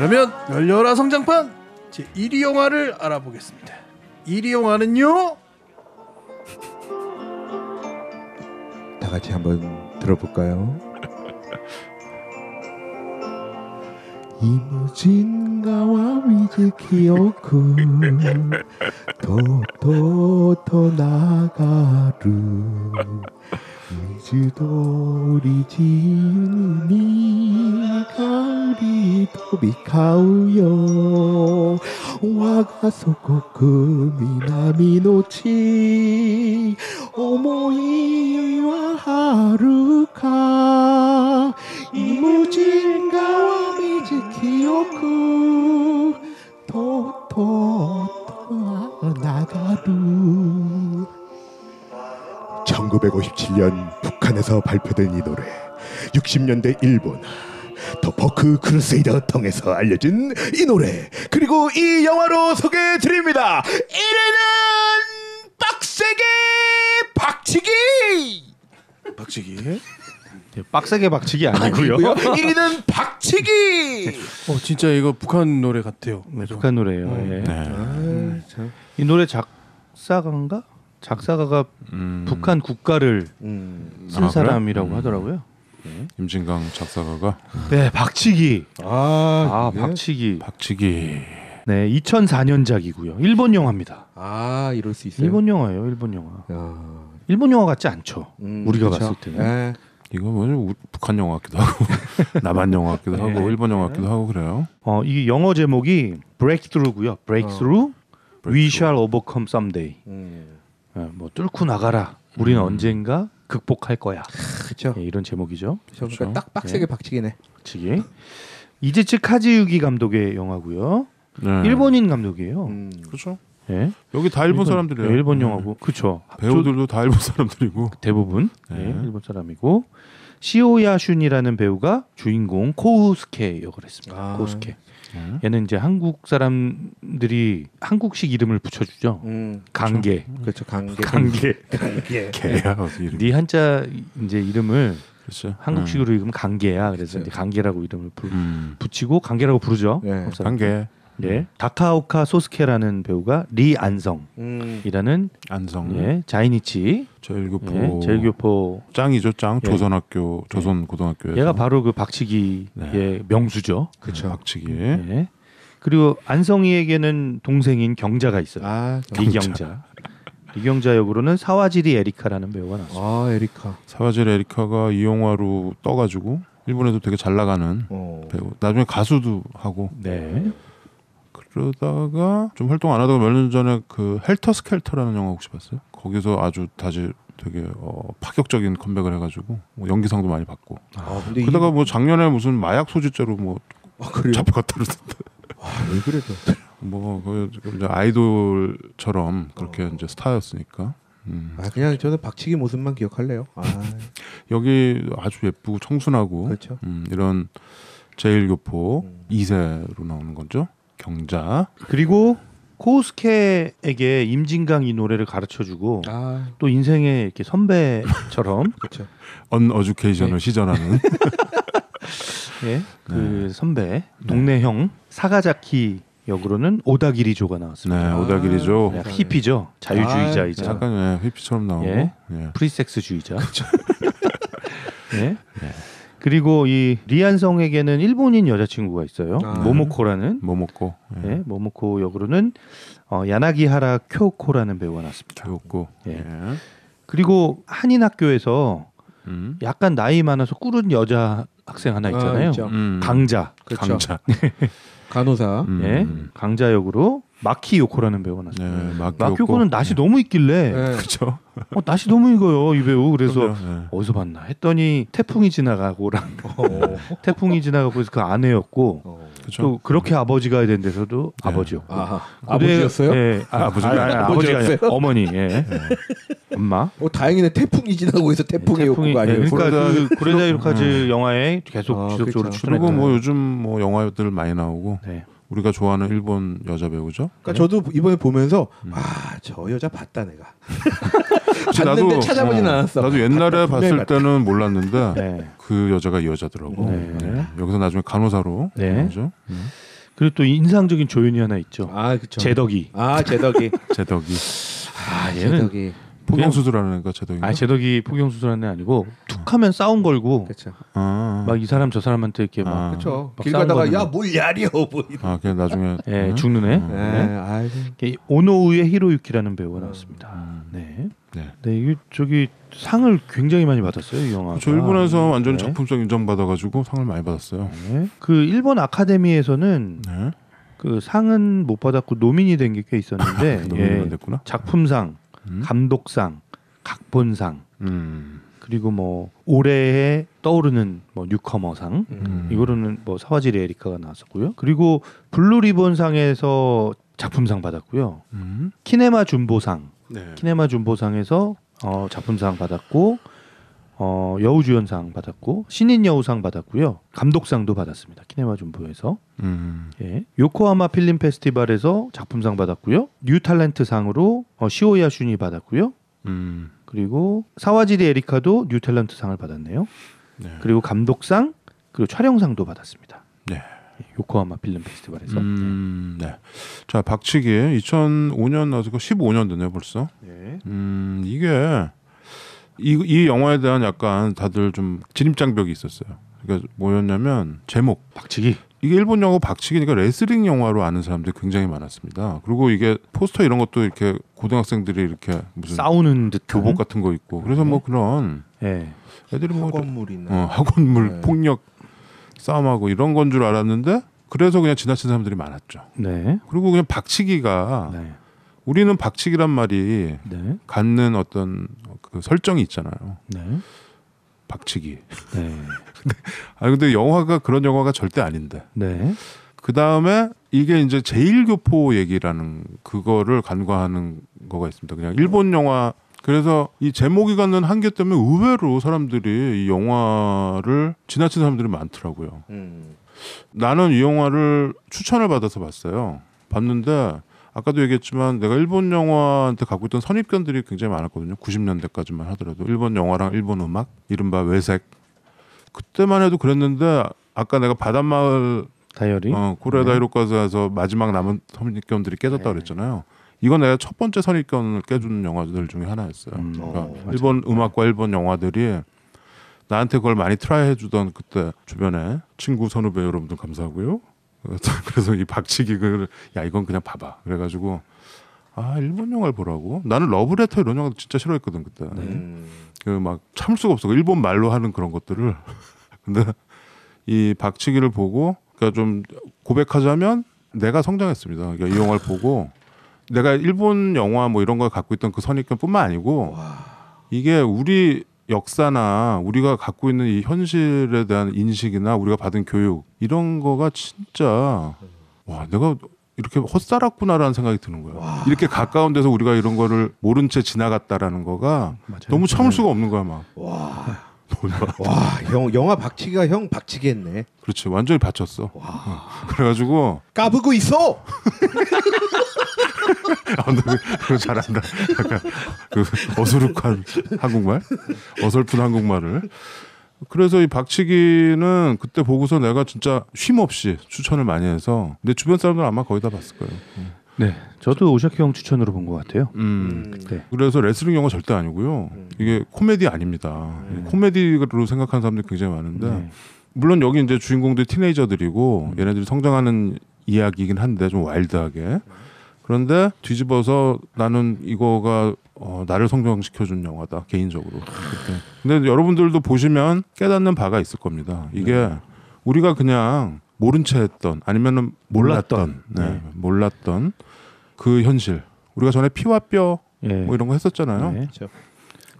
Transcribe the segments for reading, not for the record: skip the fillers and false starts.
그러면 열려라 성장판 제 1위 영화를 알아보겠습니다. 1위 영화는요. 다 같이 한번 들어볼까요? 이무진가와 위즈 기어쿠 토토토 나가루 위즈도리 지은이 가을이 도비카우요 와가소코쿠 미나미노치 오모이와 하루카 이무진가와 위즈 기어쿠 토토토 나가루 1957년 북한에서 발표된 이 노래 60년대 일본 더 버크 크루세이더 통해서 알려진 이 노래 그리고 이 영화로 소개해드립니다. 1위는 빡세게 박치기 박치기. 빡세게 박치기 아니고요. 1위는 박치기. 진짜 이거 북한 노래 같아요. 네, 북한 노래예요. 예. 네. 이 노래 작사가인가? 작사가가 북한 국가를 쓴 사람이라고 하더라고요. 임진강 작사가가 네, 박치기. 네. 박치기. 네, 2004년작이고요. 일본 영화입니다. 이럴 수 있어요. 일본 영화예요, 일본 영화. 야. 일본 영화 같지 않죠. 우리가 그쵸? 봤을 때는. 네. 이거 뭐지? 북한 영화 같기도 하고 남한 영화 같기도 하고 일본 영화 같기도 하고 그래요. 이 영어 제목이 Breakthrough고요. Breakthrough. We shall overcome someday. 뭐 뚫고 나가라. 우리는 언젠가 극복할 거야. 그렇죠. 이런 제목이죠. 그러니까 딱 빡세게 박치기네. 박치기. 이제츠 카즈유기 감독의 영화고요. 네. 일본인 감독이에요. 그렇죠. 예. 여기 다 일본 사람들이에요. 일본 영화고, 그렇죠. 배우들도 다 일본 사람들이고 대부분 네. 일본 사람이고 시오야 슌이라는 배우가 주인공 코우스케 역을 했습니다. 코우스케. 얘는 이제 한국 사람들이 한국식 이름을 붙여주죠. 강계. 그렇죠. 강계. 개야 어디 이름. 네 한자 이제 이름을 그렇죠. 한국식으로 읽으면 강계야. 그래서 이제 강계라고 이름을 붙이고 강계라고 부르죠. 네. 강계. 네. 다카오카 소스케라는 배우가 리 안성이라는 안성. 자이니치 제일교포. 제일교포 짱이죠. 짱. 예. 조선학교, 조선 고등학교에서. 얘가 바로 그 박치기의 명수죠. 그렇죠. 박치기. 네. 그리고 안성이에게는 동생인 경자가 있어요. 리경자. 리경자 역으로는 사와지리 에리카라는 배우가 나왔어요. 에리카. 사와질 에리카가 이 영화로 떠가지고 일본에도 되게 잘 나가는 배우. 나중에 가수도 하고. 네. 그러다가 좀 활동 안 하다가 몇 년 전에 그 헬터 스켈터라는 영화 혹시 봤어요? 거기서 아주 다시 되게 파격적인 컴백을 해가지고 뭐 연기상도 많이 받고. 근데 그러다가 뭐 작년에 무슨 마약 소지죄로 뭐 잡혀갔다 그러던데. 왜 그래도 뭐 이제 아이돌처럼 그렇게 이제 스타였으니까. 그냥 저는 박치기 모습만 기억할래요. 여기 아주 예쁘고 청순하고 그렇죠. 이런 제일교포 2세로 나오는 거죠. 경자. 그리고 코우스케에게 임진강 이 노래를 가르쳐주고 또 인생의 이렇게 선배처럼 그렇죠. 언어주케이션을 시전하는 그 선배 동네 형 사가자키 역으로는 오다기리조가 나왔습니다. 네, 오다기리조. 히피죠. 자유주의자이자 약간 히피처럼 나오고 프리섹스주의자. 네. 그리고 이 리안성에게는 일본인 여자친구가 있어요. 모모코라는. 모모코. 네, 모모코 역으로는 야나기하라 쿄코라는 배우가 나왔습니다. 쿄코. 그리고 한인 학교에서 약간 나이 많아서 꿇은 여자 학생 하나 있잖아요. 강자. 그렇죠. 강자. 간호사. 강자 역으로 마키요코라는 배우가 나왔습니다. 네, 마키요코는 낯이 너무 있길래 그렇죠. 낯이 너무 익어요 이 배우. 그래서 네. 어디서 봤나 했더니 태풍이 지나가고랑 태풍이 지나가고 해서 그 아내였고 또 그렇게 아버지가 해야 되는 데서도 아버지였고. 아버지였어요? 네, 아버지가 어머니. 엄마. 다행이네. 태풍이 지나고 해서 태풍의 욕구가 아니에요. 그러니까 그 고레다 이로카즈 영화에 계속 지속적으로 출연했고. 그리고 뭐 요즘 뭐 영화들 많이 나오고. 우리가 좋아하는 일본 여자 배우죠. 그러니까 저도 이번에 보면서 저 여자 봤다 내가. 봤는데 찾아보진 않았어. 나도 옛날에 봤을 때는 몰랐는데 그 여자가 이 여자더라고. 여기서 나중에 간호사로 나오죠. 그리고 또 인상적인 조연이 하나 있죠. 아 그쵸. 제덕이. 제덕이. 제덕이 얘는 제덕이. 포경 수술하는 애가 제덕이. 제덕이 포경 수술하는 애 아니고 툭하면 싸움 걸고 그렇죠. 막 이 사람 저 사람한테 이렇게 막 그렇죠. 막 길 싸움 가다가 거는 야 거. 뭘 야리요 뭐. 그냥 나중에 죽는 애. 아이고. 오노우의 히로유키라는 배우가 나왔습니다. 네. 이게 저기 상을 굉장히 많이 받았어요, 이 영화. 저 일본에서 완전 네. 작품성 인정받아가지고 상을 많이 받았어요. 네. 그 일본 아카데미에서는 네. 그 상은 못 받았고 노민이 된 게 꽤 있었는데 노미가 됐구나. 작품상, 감독상, 각본상, 그리고 뭐 올해에 떠오르는 뭐 뉴커머상 이거로는 뭐 사와지리 에리카가 나왔었고요. 그리고 블루리본상에서 작품상 받았고요. 키네마 준보상, 키네마 준보상에서 작품상 받았고 여우주연상 받았고 신인 여우상 받았고요. 감독상도 받았습니다. 키네마 준보에서. 예. 요코하마 필름 페스티벌에서 작품상 받았고요. 뉴 탤런트상으로 시오야 슌이 받았고요. 그리고 사와지리 에리카도 뉴 탤런트상을 받았네요. 네. 그리고 감독상 그리고 촬영상도 받았습니다. 네. 요코하마 필름 페스티벌에서. 네. 자, 박치기 2005년 나서 15년 됐네요, 벌써. 네. 이게 이 영화에 대한 약간 다들 좀 진입장벽이 있었어요. 그러니까 뭐였냐면 제목 박치기. 이게 일본 영화 박치기니까 레슬링 영화로 아는 사람들이 굉장히 많았습니다. 그리고 이게 포스터 이런 것도 이렇게 고등학생들이 이렇게 무슨 싸우는 듯한 교복 같은 거 있고 그래서 뭐 그런 네. 애들이 뭐 학원물이나 학원물 폭력 싸움하고 이런 건 줄 알았는데 그래서 그냥 지나친 사람들이 많았죠. 네. 그리고 그냥 박치기가 네. 우리는 박치기란 말이 네. 갖는 어떤 그 설정이 있잖아요. 네. 박치기. 네. 근데 영화가 그런 영화가 절대 아닌데. 네. 그 다음에 이게 이제 제1교포 얘기라는 그거를 간과하는 거가 있습니다. 그냥 일본 영화. 그래서 이 제목이 갖는 한계 때문에 의외로 사람들이 이 영화를 지나친 사람들이 많더라고요. 나는 이 영화를 추천을 받아서 봤어요. 봤는데 아까도 얘기했지만 내가 일본 영화한테 갖고 있던 선입견들이 굉장히 많았거든요. 90년대까지만 하더라도 일본 영화랑 일본 음악, 이른바 외색. 그때만 해도 그랬는데 아까 내가 바닷마을 다이어리. 코레아 다이로카즈에서 마지막 남은 선입견들이 깨졌다 그랬잖아요. 이건 내가 첫 번째 선입견을 깨준 영화들 중에 하나였어요. 그러니까 일본 음악과 일본 영화들이 나한테 그걸 많이 트라이 해주던 그때 주변에 친구 선후배 여러분들 감사하고요. 그래서 이 박치기 야 이건 그냥 봐봐. 그래가지고 일본 영화를 보라고. 나는 러브레터 이런 영화 진짜 싫어했거든 그때. 그 막 참을 수가 없어. 일본 말로 하는 그런 것들을. 근데 이 박치기를 보고 그러니까 좀 고백하자면 내가 성장했습니다. 그러니까 이 영화를 보고 내가 일본 영화 뭐 이런 걸 갖고 있던 그 선입견뿐만 아니고 이게 우리 역사나 우리가 갖고 있는 이 현실에 대한 인식이나 우리가 받은 교육 이런 거가 진짜 내가 이렇게 헛살았구나라는 생각이 드는 거예요. 이렇게 가까운 데서 우리가 이런 거를 모른 채 지나갔다라는 거가 맞아요. 너무 참을 수가 없는 거야 막. 영화 박치기가 형 박치기 했네. 그렇지 완전히 바쳤어. 그래가지고 까부고 있어. 그거 잘한다. 약간 그 어수룩한 한국말, 어설픈 한국말을. 그래서 이 박치기는 그때 보고서 내가 진짜 쉼 없이 추천을 많이 해서 내 주변 사람들 아마 거의 다 봤을 거예요. 네, 저도 오샤키 형 추천으로 본 것 같아요. 네. 그래서 레슬링 영화 절대 아니고요. 이게 코미디 아닙니다. 코미디로 생각하는 사람들이 굉장히 많은데 물론 여기 이제 주인공들이 티네이저들이고 얘네들이 성장하는 이야기이긴 한데 좀 와일드하게. 그런데 뒤집어서 나는 이거가 나를 성장시켜준 영화다 개인적으로. 근데 여러분들도 보시면 깨닫는 바가 있을 겁니다. 이게 우리가 그냥 모른 채 했던 아니면은 몰랐던 몰랐던 그 현실. 우리가 전에 피와 뼈 뭐 이런 거 했었잖아요. 네.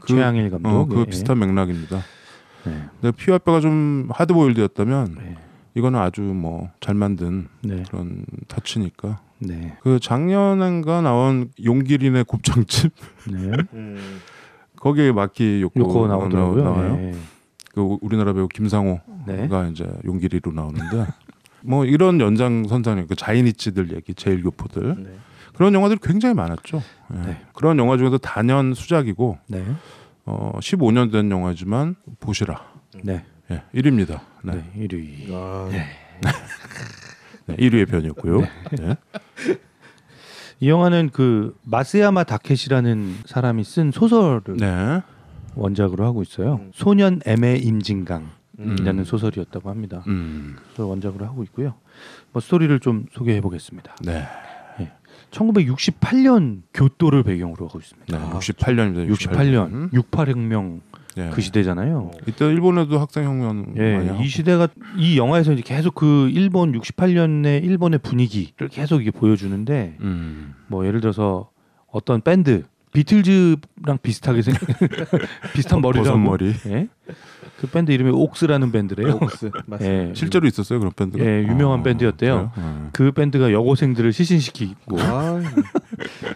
최양일 감독. 그 비슷한 맥락입니다. 근데 피와 뼈가 좀 하드보일드였다면 이거는 아주 뭐 잘 만든 그런 터치니까. 네. 그 작년인가 나온 용기린의 곱창집 거기에 마키 요코 나오더라고요. 나와요. 그 우리나라 배우 김상호가 이제 용기리로 나오는데 뭐 이런 연장선상에 그 자이니치들 얘기, 제일교포들 그런 영화들이 굉장히 많았죠. 그런 영화 중에서 단연 수작이고 15년 된 영화지만 보시라. 1위입니다. 1위. 네, 1위의 편이었고요. 네. 이 영화는 그 마스야마 다케시라는 사람이 쓴 소설을 네. 원작으로 하고 있어요. 소년 M의 임진강이라는 소설이었다고 합니다. 그걸 원작으로 하고 있고요. 뭐 스토리를 좀 소개해 보겠습니다. 네. 1968년 교토를 배경으로 하고 있습니다. 네. 68년입니다. 68년 68혁명 네. 그 시대잖아요. 이때 일본에도 학생혁명 많이 하고. 이 시대가 이 영화에서 이제 계속 그 일본 68년의 일본의 분위기를 계속 이게 보여주는데 뭐 예를 들어서 어떤 밴드 비틀즈랑 비슷하게 비슷한 머리라고. 머리. 예? 그 밴드 이름이 옥스라는 밴드래요. 옥스 맞습니다. 예, 실제로 있었어요 그런 밴드가. 예, 유명한 밴드였대요. 그래요? 그 밴드가 여고생들을 시신시키고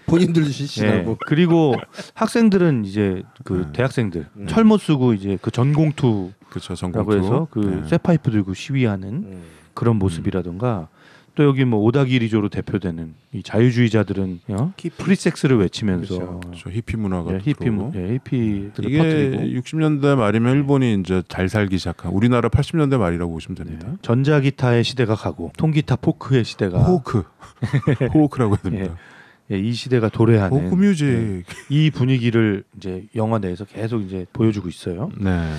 본인들도 실시하고 예, 그리고 학생들은 이제 그 대학생들 철모 쓰고 이제 그 전공투라고 그렇죠. 전공투. 해서 그 쇠파이프 들고 시위하는 그런 모습이라든가 또 여기 뭐 오다기리조로 대표되는 이 자유주의자들은 프리섹스를 외치면서 그렇죠. 히피 문화가 히피들을 이게 퍼뜨리고 60년대 말이면 일본이 이제 잘 살기 시작한 우리나라 80년대 말이라고 보시면 됩니다. 전자기타의 시대가 가고 통기타 포크의 시대가 호크라고 해야 됩니다. 이 시대가 도래하는 호크 뮤직. 이 분위기를 이제 영화 내에서 계속 이제 보여주고 있어요. 네.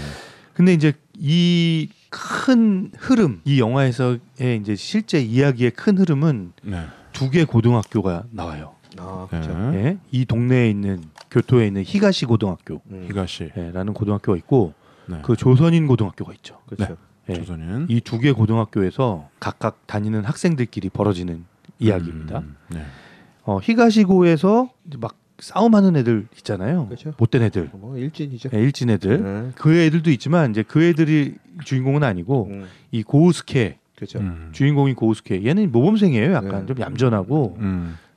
근데 이제 이 큰 흐름, 이 영화에서의 이제 실제 이야기의 큰 흐름은 네. 두 개 고등학교가 나와요. 그렇죠. 예? 이 동네에 있는 교토에 있는 히가시 고등학교, 히가시라는 고등학교가 있고 네. 그 조선인 고등학교가 있죠. 그렇죠. 예. 조선인. 이 두 개 고등학교에서 각각 다니는 학생들끼리 벌어지는 이야기입니다. 네. 히가시고에서 이제 막 싸움하는 애들 있잖아요. 그렇죠. 못된 애들. 뭐 일진이죠. 일진 애들. 그 애들도 있지만 이제 그 애들이 주인공은 아니고 이 고우스케 그렇죠. 주인공인 고우스케 얘는 모범생이에요. 약간 좀 얌전하고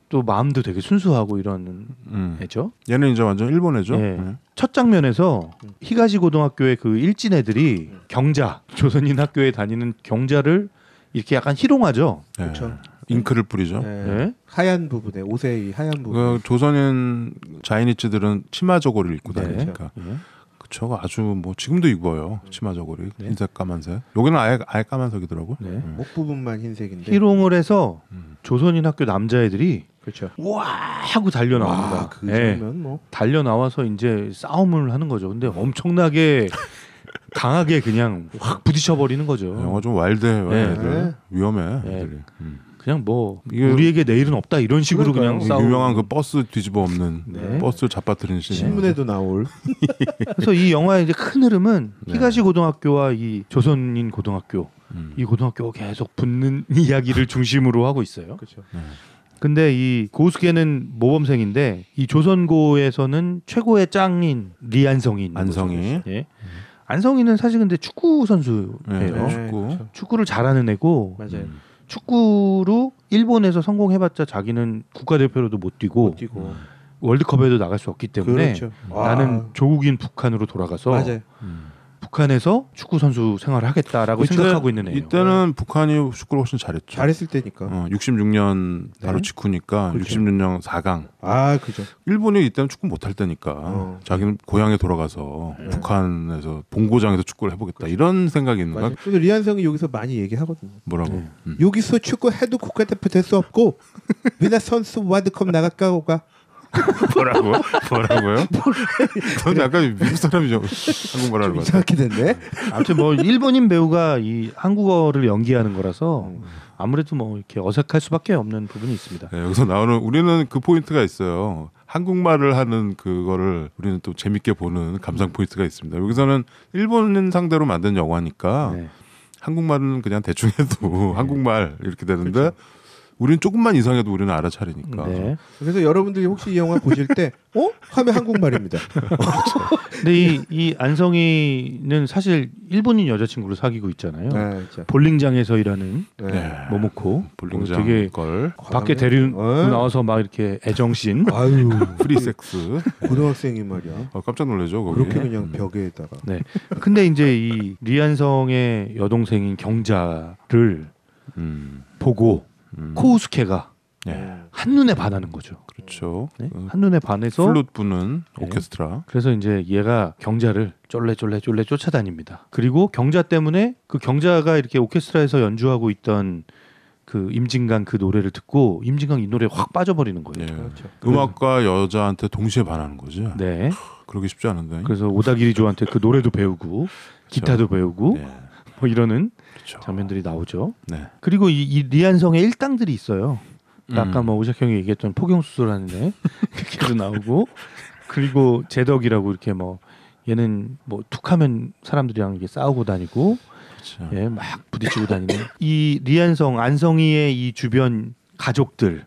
또 마음도 되게 순수하고 이런 애죠. 얘는 이제 완전 일본 애죠. 첫 장면에서 히가시 고등학교의 그 일진 애들이 경자 조선인 학교에 다니는 경자를 이렇게 약간 희롱하죠. 그렇죠. 잉크를 뿌리죠. 네. 하얀 부분에 옷의 하얀 부분. 그 조선인 자이니츠들은 치마 저고리를 입고 네. 다니니까. 예. 그쵸. 아주 뭐 지금도 입어요. 치마 저고리. 흰색 까만색. 여기는 아예 까만색이더라고. 네. 목 부분만 흰색인데. 희롱을 해서 조선인 학교 남자애들이 그렇죠. 와 하고 달려 나옵니다. 그 장면 뭐 달려 나와서 이제 싸움을 하는 거죠. 근데 엄청나게 강하게 그냥 확 부딪혀 버리는 거죠. 영화 좀 와일드해. 네. 위험해. 네. 애들이. 그냥 뭐 이게 우리에게 내일은 없다 이런 식으로 그냥 싸우는. 유명한 그 버스 뒤집어 엎는 네. 버스를 잡아뜨리는 씬. 신문에도 나올. 그래서 이 영화의 이제 큰 흐름은 네. 히가시 고등학교와 이 조선인 고등학교 이 고등학교가 계속 붙는 이야기를 중심으로 하고 있어요. 그렇죠. 근데 이 고우스케는 모범생인데 이 조선고에서는 최고의 짱인 리안성이 있는 안성이. 거죠. 예. 안성이는 사실 근데 축구 선수예요. 네, 축구. 그렇죠. 축구를 잘하는 애고 맞아요. 축구로 일본에서 성공해봤자 자기는 국가대표로도 못 뛰고 뛰고. 월드컵에도 나갈 수 없기 때문에 그렇죠. 나는 조국인 북한으로 돌아가서 맞아요. 북한에서 축구 선수 생활을 하겠다라고 생각하고 있는 애예요. 이때는 북한이 축구를 훨씬 잘했죠. 잘했을 때니까. 66년 바로 직후니까 그렇죠. 66년 4강. 그죠. 일본이 이때는 축구 못할 때니까 자기는 고향에 돌아가서 북한에서 본고장에서 축구를 해보겠다 이런 생각이 있는 거야. 그래서 리안성이 여기서 많이 얘기하거든요. 뭐라고? 여기서 축구 해도 국가대표 될 수 없고 우리나라 선수 월드컵 나갈까가 뭐라고요? 그건 약간 미국 사람이죠. 한국말 하는 거. 이상하게 됐네. 아무튼 뭐 일본인 배우가 이 한국어를 연기하는 거라서 아무래도 뭐 이렇게 어색할 수밖에 없는 부분이 있습니다. 네, 여기서 나오는 우리는 그 포인트가 있어요. 한국말을 하는 그거를 우리는 또 재밌게 보는 감상 포인트가 있습니다. 여기서는 일본인 상대로 만든 영화니까 네. 한국말은 그냥 대충 해도 한국말 이렇게 되는데 우리는 조금만 이상해도 우리는 알아차리니까. 네. 그래서 여러분들이 혹시 이 영화 보실 때 하면 한국말입니다. 근데 이 안성이는 사실 일본인 여자친구를 사귀고 있잖아요. 진짜. 볼링장에서 일하는 네. 모모코. 볼링장 되게 걸 밖에 데리고 나와서 막 이렇게 애정씬. 아유 프리섹스. 고등학생이 말이야. 깜짝 놀라죠. 거기. 그렇게 그냥 벽에다가. 네. 근데 이제 이 리안성의 여동생인 경자를 보고 코우스케가 네. 한눈에 반하는 거죠. 그렇죠. 네? 한눈에 반해서 플룻 부는 오케스트라. 그래서 이제 얘가 경자를 쫄래 쫓아다닙니다. 그리고 경자 때문에 그 경자가 이렇게 오케스트라에서 연주하고 있던 그 임진강 그 노래를 듣고 임진강 이 노래에 확 빠져버리는 거예요. 예. 그렇죠. 음악과 여자한테 동시에 반하는 거지. 네. 그러기 쉽지 않은데. 그래서 오다기리 조한테 그 노래도 배우고 기타도 배우고 네. 뭐 이러는 그렇죠. 장면들이 나오죠. 네. 그리고 이 리안성의 일당들이 있어요. 아까 뭐 오작 형이 얘기했던 포경수술하는 애 걔도 나오고 그리고 제덕이라고 이렇게 뭐 얘는 뭐 툭하면 사람들이랑 이게 싸우고 다니고 그렇죠. 예, 막 부딪히고 다니는 이 리안성 안성희의 이 주변 가족들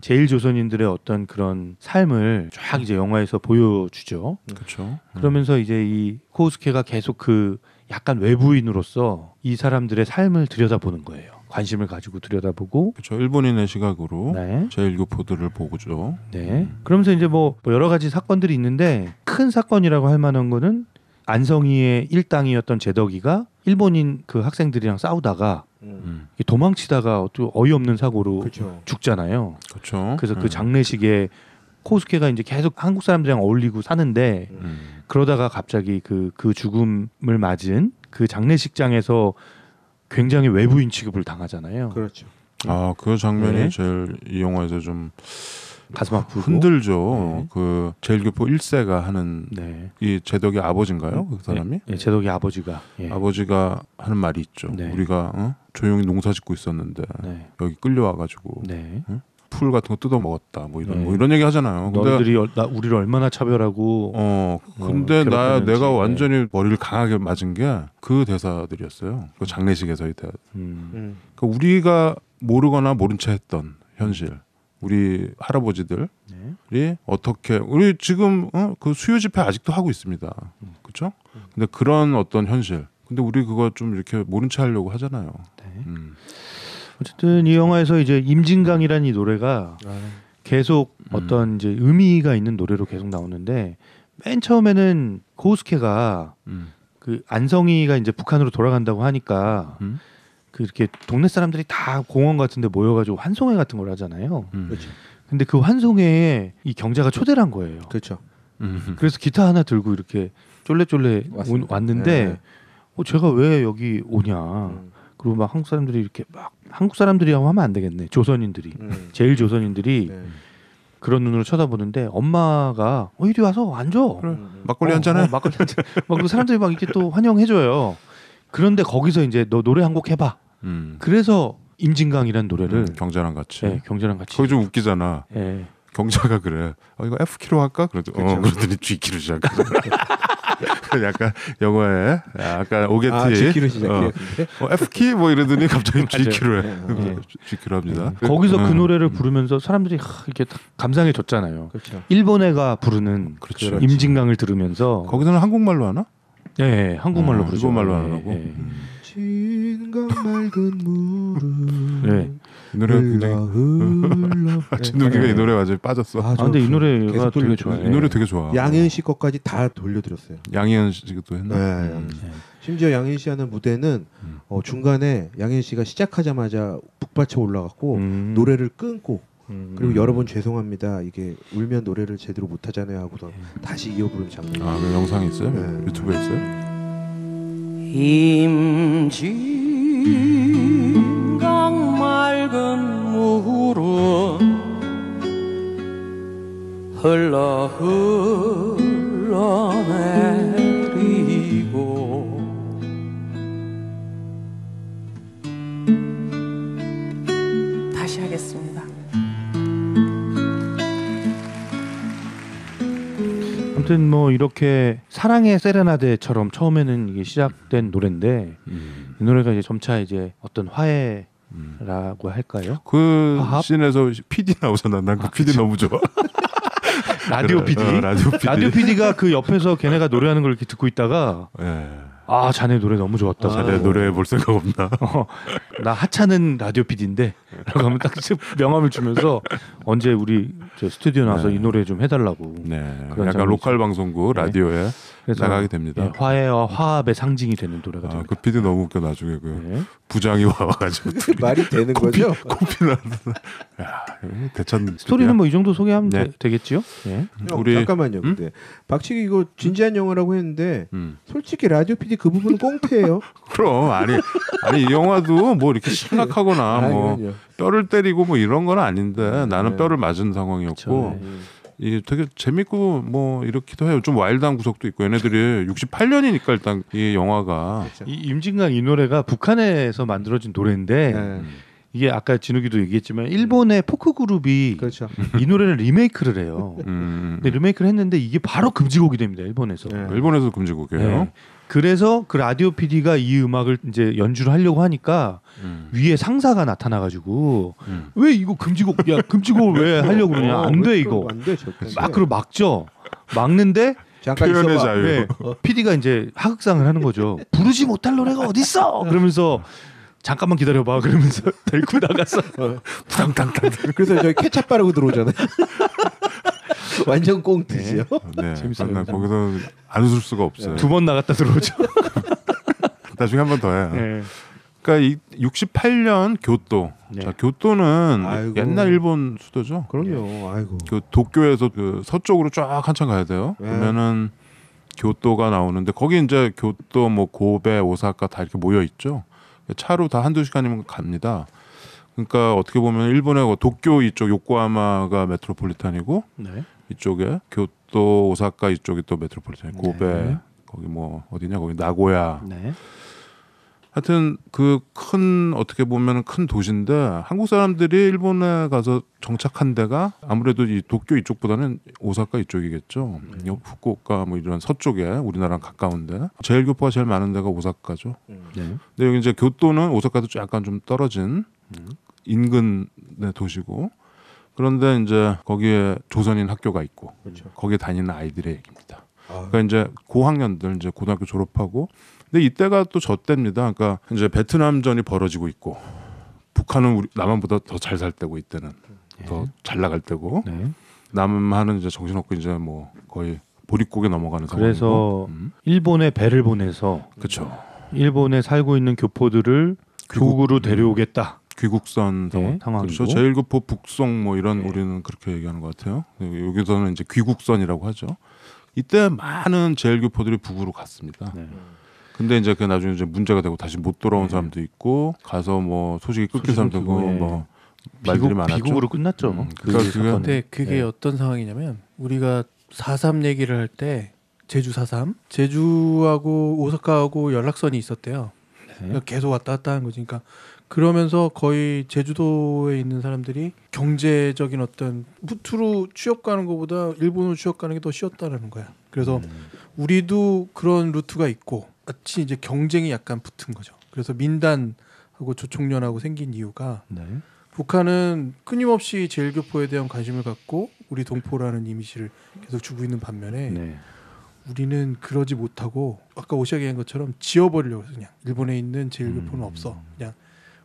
제일 조선인들의 어떤 그런 삶을 쫙 이제 영화에서 보여주죠. 그렇죠. 그러면서 이제 이 코우스케가 계속 그 약간 외부인으로서 이 사람들의 삶을 들여다보는 거예요. 관심을 가지고 들여다보고. 그렇죠. 일본인의 시각으로 네. 제1교포들을 보고죠. 네. 그러면서 이제 뭐 여러 가지 사건들이 있는데 큰 사건이라고 할 만한 거는 안성희의 일당이었던 제덕이가 일본인 그 학생들이랑 싸우다가 도망치다가 어이없는 사고로 그렇죠. 죽잖아요. 그렇죠. 그래서 그 장례식에 코우스케가 이제 계속 한국 사람들이랑 어울리고 사는데 그러다가 갑자기 그 죽음을 맞은 그 장례식장에서 굉장히 외부인 취급을 당하잖아요. 그렇죠. 아, 그 장면이 네. 제일 이 영화에서 좀 가슴 아프고 흔들죠. 네. 그 제1교포 1세가 하는 네. 이 제덕의 아버지인가요? 그 사람이? 네, 제덕이 아버지가 예. 아버지가 하는 말이 있죠. 네. 우리가 조용히 농사 짓고 있었는데 네. 여기 끌려와가지고 네. 풀 같은 거 뜯어 먹었다. 뭐 이런 네. 뭐 이런 얘기 하잖아요. 근데 너희들이 우리를 얼마나 차별하고 근데 괴롭혔는지. 내가 네. 완전히 머리를 강하게 맞은 게 그 대사들이었어요. 그 장례식에서의 대사. 그러니까 우리가 모르거나 모른 채 했던 현실. 우리 할아버지들이 네. 어떻게 우리 지금 그 수요 집회 아직도 하고 있습니다. 그렇죠? 근데 그런 어떤 현실. 근데 우리 그거 좀 이렇게 모른 채 하려고 하잖아요. 네. 어쨌든 이 영화에서 이제 임진강이라는 이 노래가 계속 어떤 이제 의미가 있는 노래로 계속 나오는데 맨 처음에는 코우스케가 그 안성희가 이제 북한으로 돌아간다고 하니까 그 이렇게 동네 사람들이 다 공원 같은데 모여가지고 환송회 같은 걸 하잖아요. 그렇죠. 근데 그 환송회에 이 경자가 초대를 한 거예요. 그렇죠. 그래서 기타 하나 들고 이렇게 쫄래쫄래 왔습니다. 왔는데 네. 제가 왜 여기 오냐. 그리고 막 한국 사람들이 이렇게 막 한국 사람들이라고 하면 안 되겠네. 조선인들이 제일 조선인들이 네. 그런 눈으로 쳐다보는데 엄마가 이리 와서 앉아. 그래. 막걸리 한 잔해. 막걸리 한 잔. 막 그리고 사람들이 막 이렇게 또 환영해줘요. 그런데 거기서 이제 너 노래 한 곡 해봐. 그래서 임진강이라는 노래를 경자랑 같이. 네, 경자랑 같이. 거기 좀 웃기잖아. 네. 경자가 그래. 이거 F키로 할까? 그러더니 G키로 시작해. 약간 영어에 약간 오게티. G키로 시작해요. F키 뭐 이러더니 갑자기 G키로 해. 네. G키로 합니다. 거기서 그 노래를 부르면서 사람들이 이렇게 다 감상해줬잖아요. 그렇죠. 일본 애가 부르는 그렇죠. 임진강을 들으면서 거기서는 한국말로 하나? 네, 한국말로 부르죠. 일본말로 네, 하느라고. 네. 진강 맑은 물은 네. 이 노래가 굉장히 진욱이가 이 노래 완전히 빠졌어. 아, 근데 이 노래가 계속 되게 돌려- 좋아요. 이 노래 되게 좋아. 양현 씨 것까지 다 돌려드렸어요. 양희은 씨도 했나? 네. 심지어 양현 씨 하는 무대는 중간에 양현 씨가 시작하자마자 북받쳐 올라갔고 노래를 끊고 그리고 여러 번 죄송합니다. 이게 울면 노래를 제대로 못하잖아요 하고서 다시 이어 부르는 장면. 아, 그 영상이 있어요? 네. 유튜브에 있어요? 임진강 맑은 물은 흘러내리고 다시 하겠습니다. 아무튼 뭐 이렇게 사랑의 세레나데처럼 처음에는 이게 시작된 노래인데 이 노래가 이제 점차 이제 어떤 화해라고 할까요? 그 화합? 씬에서 PD 나오잖아. 난 그 PD 너무 좋아. 라디오 PD. 라디오 PD. 라디오 PD가 그 옆에서 걔네가 노래하는 걸 이렇게 듣고 있다가 예. 자네 노래 너무 좋았다. 자네 노래 볼 생각 없나? 나 하찮은 라디오 PD인데 라고 하면 딱 명함을 주면서 언제 우리 저 스튜디오 나와서 네. 이 노래 좀 해달라고. 네. 그런 약간 장면이 로컬 방송국 네. 라디오에 그래서 나가게 됩니다. 예, 화해와 화합의 상징이 되는 노래가 됩니다. 그 PD 너무 웃겨. 나중에 그 네. 부장이 와가지고 말이 되는 거죠? 코피나 야 대찬 스토리는 뭐 이 정도 소개하면 네. 되겠지요? 예. 우리 잠깐만요. 근데 박치기 이거 진지한 영화라고 했는데 솔직히 라디오 PD 그 부분은 꽁트예요. 그럼 아니 이 영화도 뭐 이렇게 심각하거나 뭐 아니요. 뼈를 때리고 뭐 이런 건 아닌데 나는 뼈를 맞은 상황이었고 이 되게 재밌고 뭐 이렇기도 해요. 좀 와일드한 구석도 있고 얘네들이 68년이니까 일단 이 영화가 이 임진강 이 노래가 북한에서 만들어진 노래인데 네. 이게 아까 진욱이도 얘기했지만 일본의 포크 그룹이 그렇죠. 이 노래를 리메이크를 해요. 근데 리메이크를 했는데 이게 바로 금지곡이 됩니다. 일본에서. 네. 일본에서 금지곡이에요. 네. 그래서 그 라디오 PD가 이 음악을 이제 연주를 하려고 하니까 위에 상사가 나타나가지고 왜 이거 금지곡 야 금지곡을 왜 하려고 그러냐 안 돼 이거 안 돼, 절대 안 돼. 막 그러 막죠. 막는데 잠깐 표현의 있어봐. 자유. 네, PD가 이제 하극상을 하는 거죠. 부르지 못할 노래가 어딨어? 그러면서 잠깐만 기다려봐. 그러면서 데리고 나가서 부당당당. 그래서 저기 케찹 바르고 들어오잖아요. 완전 꽁트지요. 네. 재밌어요. 나 거기서 안 웃을 수가 없어요. 2번 나갔다 들어오죠. 나중에 한 번 더 해요. 네. 그러니까 이 68년 교토. 네. 자, 교토는 아이고. 옛날 일본 수도죠. 그럼요. 아이고. 그 도쿄에서 그 서쪽으로 쫙 한참 가야 돼요. 네. 그러면은 교토가 나오는데 거기 이제 교토 뭐 고베 오사카 다 이렇게 모여 있죠. 차로 다 한두 시간이면 갑니다. 그러니까 어떻게 보면 일본의 도쿄 이쪽 요코하마가 메트로폴리탄이고 네. 이쪽에 교토 오사카 이쪽이 또 메트로폴리탄 고베 네. 거기 뭐 어디냐 거기 나고야 네. 하여튼 그 큰 어떻게 보면 큰 도시인데 한국 사람들이 일본에 가서 정착한 데가 아무래도 이 도쿄 이쪽보다는 오사카 이쪽이겠죠. 후쿠오카 뭐 이런 서쪽에 우리나라랑 가까운데 제일 교포가 제일 많은 데가 오사카죠. 네. 근데 여기 이제 교토는 오사카도 약간 좀 떨어진 인근의 도시고 그런데 이제 거기에 조선인 학교가 있고 거기에 다니는 아이들의 얘기입니다. 그러니까 이제 고학년들 이제 고등학교 졸업하고 근데 이때가 또 저 때입니다. 그러니까 이제 베트남전이 벌어지고 있고 북한은 우리 남한보다 더 잘 살 때고 이때는 더 잘 나갈 때고 네. 남한은 이제 정신없고 이제 뭐 거의 보릿고개 넘어가는 그래서 상황이고 일본에 배를 보내서 그렇죠. 일본에 살고 있는 교포들을 조국으로 데려오겠다. 귀국선 네, 상황이고. 그렇죠. 제일교포 북송 뭐 이런 우리는 그렇게 얘기하는 것 같아요. 여기서는 이제 귀국선이라고 하죠. 이때 많은 제일교포들이 북으로 갔습니다. 네. 근데 이제 그 나중에 이제 문제가 되고 다시 못 돌아온 사람도 있고 가서 뭐 소식이 끊긴 사람도 있고 네. 뭐 말들이 많았죠. 비국으로 끝났죠. 그러니까 그게 근데 그게 어떤 상황이냐면 우리가 4.3 얘기를 할 때 제주 4.3 제주하고 오사카하고 연락선이 있었대요. 그러니까 계속 왔다 갔다 하는 거지. 그러니까 그러면서 거의 제주도에 있는 사람들이 경제적인 어떤 무투로 취업 가는 것보다 일본으로 취업 가는 게 더 쉬웠다라는 거야. 그래서 우리도 그런 루트가 있고 마치 이제 경쟁이 약간 붙은 거죠. 그래서 민단하고 조총련하고 생긴 이유가 네. 북한은 끊임없이 제일교포에 대한 관심을 갖고 우리 동포라는 이미지를 계속 주고 있는 반면에 네. 우리는 그러지 못하고 아까 오시아 얘기한 것처럼 지워버리려고 해서 그냥 일본에 있는 제일교포는 없어. 그냥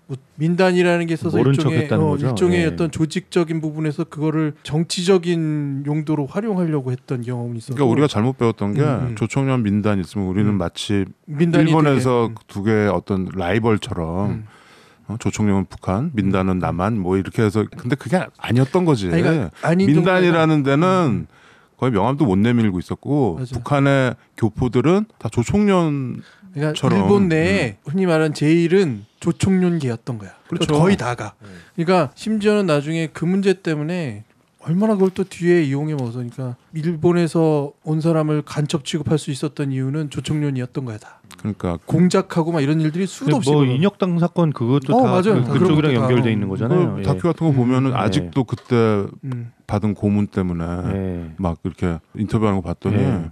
뭐 민단이라는 게 있어서 모른 일종의, 척했다는 거죠. 일종의 예. 어떤 조직적인 부분에서 그거를 정치적인 용도로 활용하려고 했던 경험이 있어서 그러니까 우리가 잘못 배웠던 게 조총련 민단 있으면 우리는 마치 민단이 일본에서 되게, 두 개의 어떤 라이벌처럼 조총련은 북한, 민단은 남한 뭐 이렇게 해서 근데 그게 아니었던 거지. 아니, 그러니까 아닌 민단이라는 데는 거의 명함도 못 내밀고 있었고 맞아. 북한의 교포들은 다 조총련 그러니까 처럼. 일본 내에 흔히 말하는 제일은 조총련계였던 거야. 그렇죠. 거의 다가. 그러니까 심지어는 나중에 그 문제 때문에 얼마나 그걸 또 뒤에 이용해 먹어서 그러니까 일본에서 온 사람을 간첩 취급할 수 있었던 이유는 조총련이었던 거야 다. 그러니까 공작하고 막 이런 일들이 수도 없이 뭐 벌어져. 인혁당 사건 그것도 다 맞아요. 다 그런 그쪽이랑 것도 다. 연결돼 있는 거잖아요. 그 다큐 같은 거 보면은 아직도 그때 받은 고문 때문에 예. 막 이렇게 인터뷰하는 거 봤더니 예.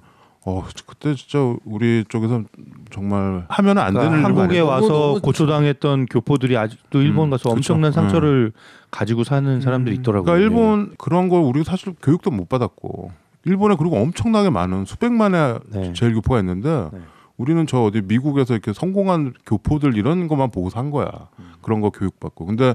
그때 진짜 우리 쪽에서 정말 하면 안 되는 그러니까 일 한국에 많이 와서 너무 고초당했던 교포들이 아직도 일본 가서 그쵸. 엄청난 상처를 가지고 사는 사람들이 있더라고요. 그러니까 일본 그런 걸 우리가 사실 교육도 못 받았고 일본에 그리고 엄청나게 많은 수백만의 네. 제일교포가 있는데 네. 우리는 저 어디 미국에서 이렇게 성공한 교포들 이런 것만 보고 산 거야. 그런 거 교육받고. 근데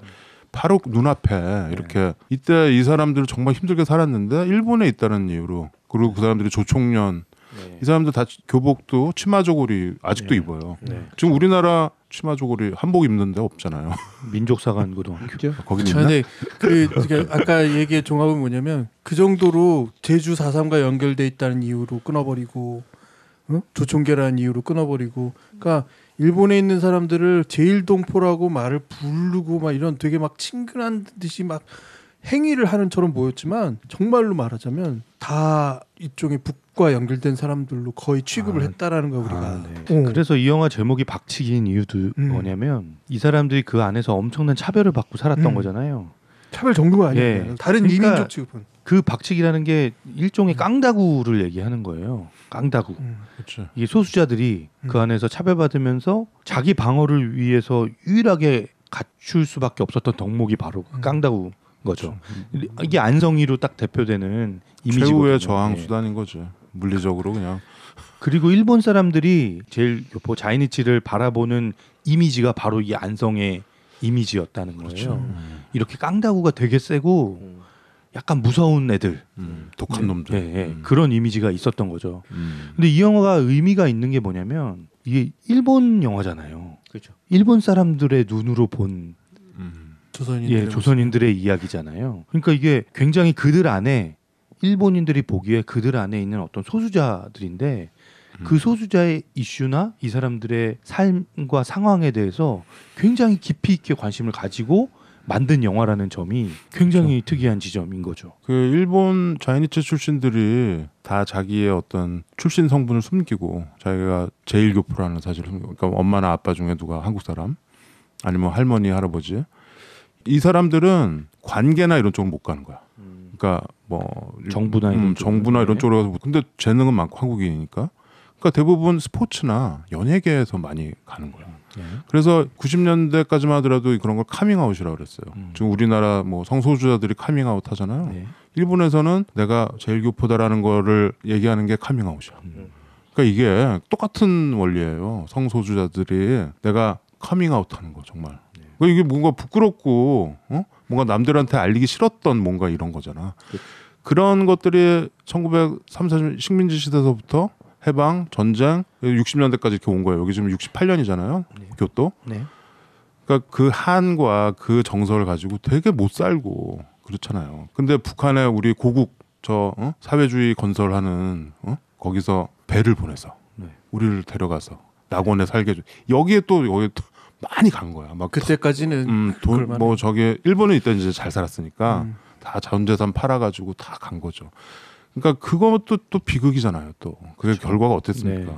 바로 눈앞에 이렇게 이때 이 사람들을 정말 힘들게 살았는데 일본에 있다는 이유로 그리고 그 사람들이 조총련 네. 이 사람들 다 교복도 치마 저고리 아직도 입어요. 네. 지금 우리나라 치마 저고리 한복 입는 데 없잖아요. 민족사관 고등학교. 그죠? 거기 있나? 근데 그러니까 아까 얘기의 종합은 뭐냐면 그 정도로 제주 4.3과 연결돼 있다는 이유로 끊어버리고 조총계라는 이유로 끊어버리고 그러니까 일본에 있는 사람들을 제일동포라고 말을 부르고 막 이런 되게 막 친근한 듯이 막 행위를 하는처럼 보였지만 정말로 말하자면 다 이쪽에 북과 연결된 사람들로 거의 취급을 했다라는 거 우리가. 네. 그래서 이 영화 제목이 박치기인 이유도 뭐냐면 이 사람들이 그 안에서 엄청난 차별을 받고 살았던 거잖아요. 차별 정도가 아니에요. 예. 다른 그러니까 이민족 취급은. 그 박치기라는 게 일종의 깡다구를 얘기하는 거예요. 깡다구. 그렇죠. 이게 소수자들이 그 안에서 차별받으면서 자기 방어를 위해서 유일하게 갖출 수밖에 없었던 덕목이 바로 깡다구 거죠. 이게 안성이로 딱 대표되는 이미지거든요. 최후의 저항 예. 수단인 거죠. 물리적으로 그냥. 그리고 일본 사람들이 제일 교포 자이니치를 바라보는 이미지가 바로 이 안성의 이미지였다는 거예요. 이렇게 깡다구가 되게 세고 약간 무서운 애들, 독한 놈들. 예, 예. 그런 이미지가 있었던 거죠. 근데 이 영화가 의미가 있는 게 뭐냐면 이게 일본 영화잖아요. 그렇죠. 일본 사람들의 눈으로 본 조선인들의 조선인들의 이야기잖아요. 그러니까 이게 굉장히 그들 안에 일본인들이 보기에 그들 안에 있는 어떤 소수자들인데 그 소수자의 이슈나 이 사람들의 삶과 상황에 대해서 굉장히 깊이 있게 관심을 가지고 만든 영화라는 점이 굉장히 특이한 지점인 거죠. 그 일본 자이니치 출신들이 다 자기의 어떤 출신 성분을 숨기고 자기가 제일교포라는 사실을 숨기고, 그러니까 엄마나 아빠 중에 누가 한국 사람 아니면 할머니 할아버지, 이 사람들은 관계나 이런 쪽은 못 가는 거야. 그러니까 뭐 정부나 이런 정부나 이런 쪽으로 가서, 근데 재능은 많고 한국인이니까. 그러니까 대부분 스포츠나 연예계에서 많이 가는 거야. 그래서 90년대까지만 하더라도 그런 걸 카밍아웃이라고 그랬어요. 지금 우리나라 뭐 성소수자들이 카밍아웃 하잖아요. 네. 일본에서는 내가 제일교포다라는 거를 얘기하는 게 카밍아웃이야. 그러니까 이게 똑같은 원리예요. 성소수자들이 내가 카밍아웃하는 거 정말. 그러니까 이게 뭔가 부끄럽고 뭔가 남들한테 알리기 싫었던 뭔가 이런 거잖아. 그런 것들이 1930, 40 식민지 시대서부터 해방, 전쟁, 60년대까지 이렇게 온 거예요. 여기 지금 68년이잖아요. 교토. 네. 그러니까 그 한과 그 정서를 가지고 되게 못 살고 그렇잖아요. 근데 북한에 우리 고국 사회주의 건설하는 거기서 배를 보내서 우리를 데려가서 낙원에 살게 해줘. 여기에 또 많이 간 거야. 막 그때까지는 돈 뭐 저기 일본은 이때 이제 잘 살았으니까 다 자원재산 팔아가지고 다 간 거죠. 그러니까 그것도 또 비극이잖아요. 또 그게 그렇죠. 결과가 어땠습니까? 네.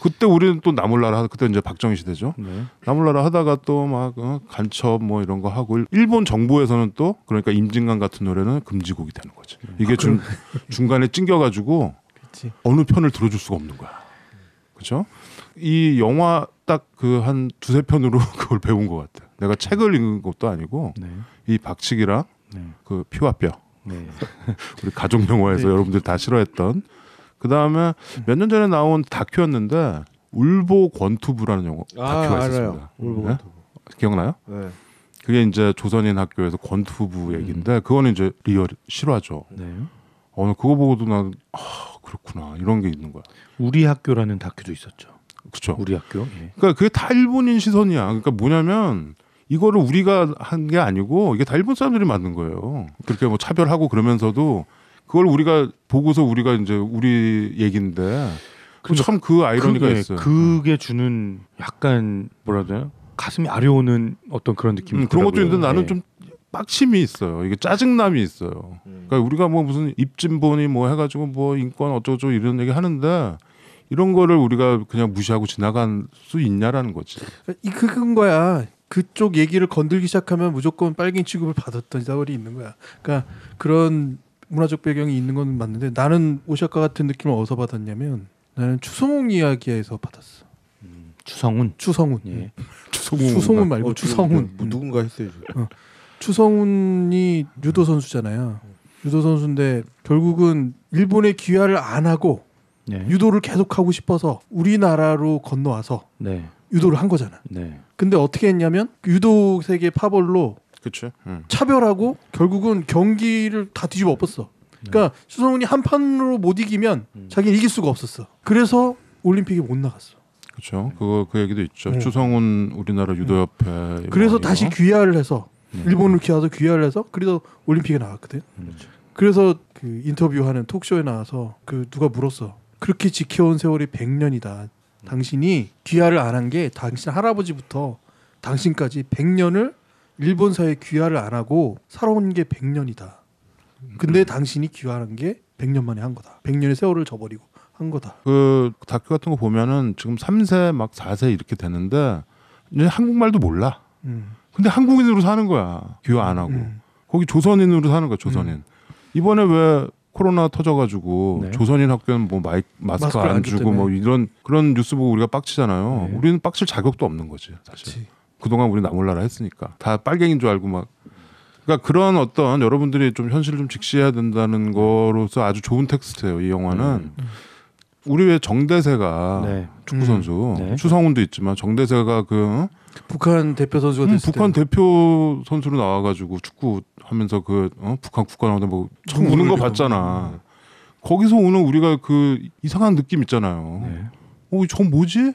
그때 우리는 또 나몰라라 그때 이제 박정희 시대죠. 네. 나몰라라 하다가 또 막 간첩 뭐 이런 거 하고 일본 정부에서는 또 그러니까 임진강 같은 노래는 금지곡이 되는 거지. 이게 중간에 찡겨가지고 어느 편을 들어줄 수가 없는 거야. 그렇죠? 이 영화 딱 그 한 두세 편으로 그걸 배운 것 같아. 내가 책을 읽은 것도 아니고 이 박치기랑 그 피와 뼈. 네. 우리 가족 영화에서 여러분들 다 싫어했던. 그 다음에 몇 년 전에 나온 다큐였는데 울보 권투부라는 영화 다큐가 있었습니다. 울보 권투부. 기억나요? 네. 그게 이제 조선인 학교에서 권투부 얘기인데 그거는 이제 리얼 실화죠. 네. 그거 보고도 난 그렇구나 이런 게 있는 거야. 우리 학교라는 다큐도 있었죠. 그렇죠. 우리 학교. 예. 그러니까 그게 다 일본인 시선이야. 그러니까 뭐냐면 이거를 우리가 한 게 아니고 이게 다 일본 사람들이 만든 거예요. 그렇게 뭐 차별하고 그러면서도 그걸 우리가 보고서 우리가 이제 우리 얘기인데 참 그 아이러니가 있어요. 그게 주는 약간 뭐라 해야 되나 가슴이 아려오는 어떤 그런 느낌이 그런 것도 있는데 나는 좀 빡심이 있어요. 이게 짜증남이 있어요. 그러니까 우리가 뭐 무슨 입진본이 뭐 해가지고 뭐 인권 어쩌고 이런 얘기 하는데 이런 거를 우리가 그냥 무시하고 지나갈 수 있냐라는 거지. 그건 거야. 그쪽 얘기를 건들기 시작하면 무조건 빨갱이 취급을 받았던 사월이 있는 거야. 그러니까 그런 문화적 배경이 있는 건 맞는데 나는 오샤카 같은 느낌을 어디서 받았냐면 나는 추성훈 이야기에서 받았어. 추성훈. 예. 추성훈 말고 추성훈. 뭐 누군가 했어요. 추성훈이 유도 선수잖아요. 유도 선수인데 결국은 일본에 귀화를 안 하고 유도를 계속하고 싶어서 우리나라로 건너와서 유도를 한 거잖아. 근데 어떻게 했냐면 유도 세계 파벌로 그치? 차별하고 결국은 경기를 다 뒤집어 엎었어. 그러니까 추성훈이 한 판으로 못 이기면 자기는 이길 수가 없었어. 그래서 올림픽에 못 나갔어. 그렇죠. 그 얘기도 있죠. 추성훈 우리나라 유도협회. 그래서 다시 귀화를 해서 일본을 귀화해서 귀화를 해서 그래서 올림픽에 나갔거든. 그래서 그 인터뷰하는 톡쇼에 나와서 그 누가 물었어. 그렇게 지켜온 세월이 100년이다. 당신이 귀화를 안 한 게 당신 할아버지부터 당신까지 100년을 일본 사회에 귀화를 안 하고 살아온 게 100년이다. 근데 당신이 귀화한 게 100년 만에 한 거다. 100년의 세월을 저버리고 한 거다. 그 다큐 같은 거 보면은 지금 3세 막 4세 이렇게 되는데 이제 한국말도 몰라. 근데 한국인으로 사는 거야. 귀화 안 하고. 거기 조선인으로 사는 거야. 조선인. 이번에 왜 코로나 터져가지고 네. 조선인 학교는 뭐 마스크 안 주고 뭐 이런 그런 뉴스 보고 우리가 빡치잖아요. 네. 우리는 빡칠 자격도 없는 거지 사실. 그치. 그동안 우리 나몰라라 했으니까 다 빨갱인 줄 알고 막. 그러니까 그런 어떤 여러분들이 좀 현실을 좀 직시해야 된다는 거로서 아주 좋은 텍스트예요. 이 영화는. 우리 왜 정대세가 네. 축구 선수 네. 추성훈도 있지만 정대세가 그 북한 대표 선수가 됐을 북한 때 대표 선수로 나와가지고 축구 하면서 그 북한 국가나오다 뭐참 우는 거 봤잖아. 거기서 오는 우리가 그 이상한 느낌 있잖아요. 네. 저건 뭐지?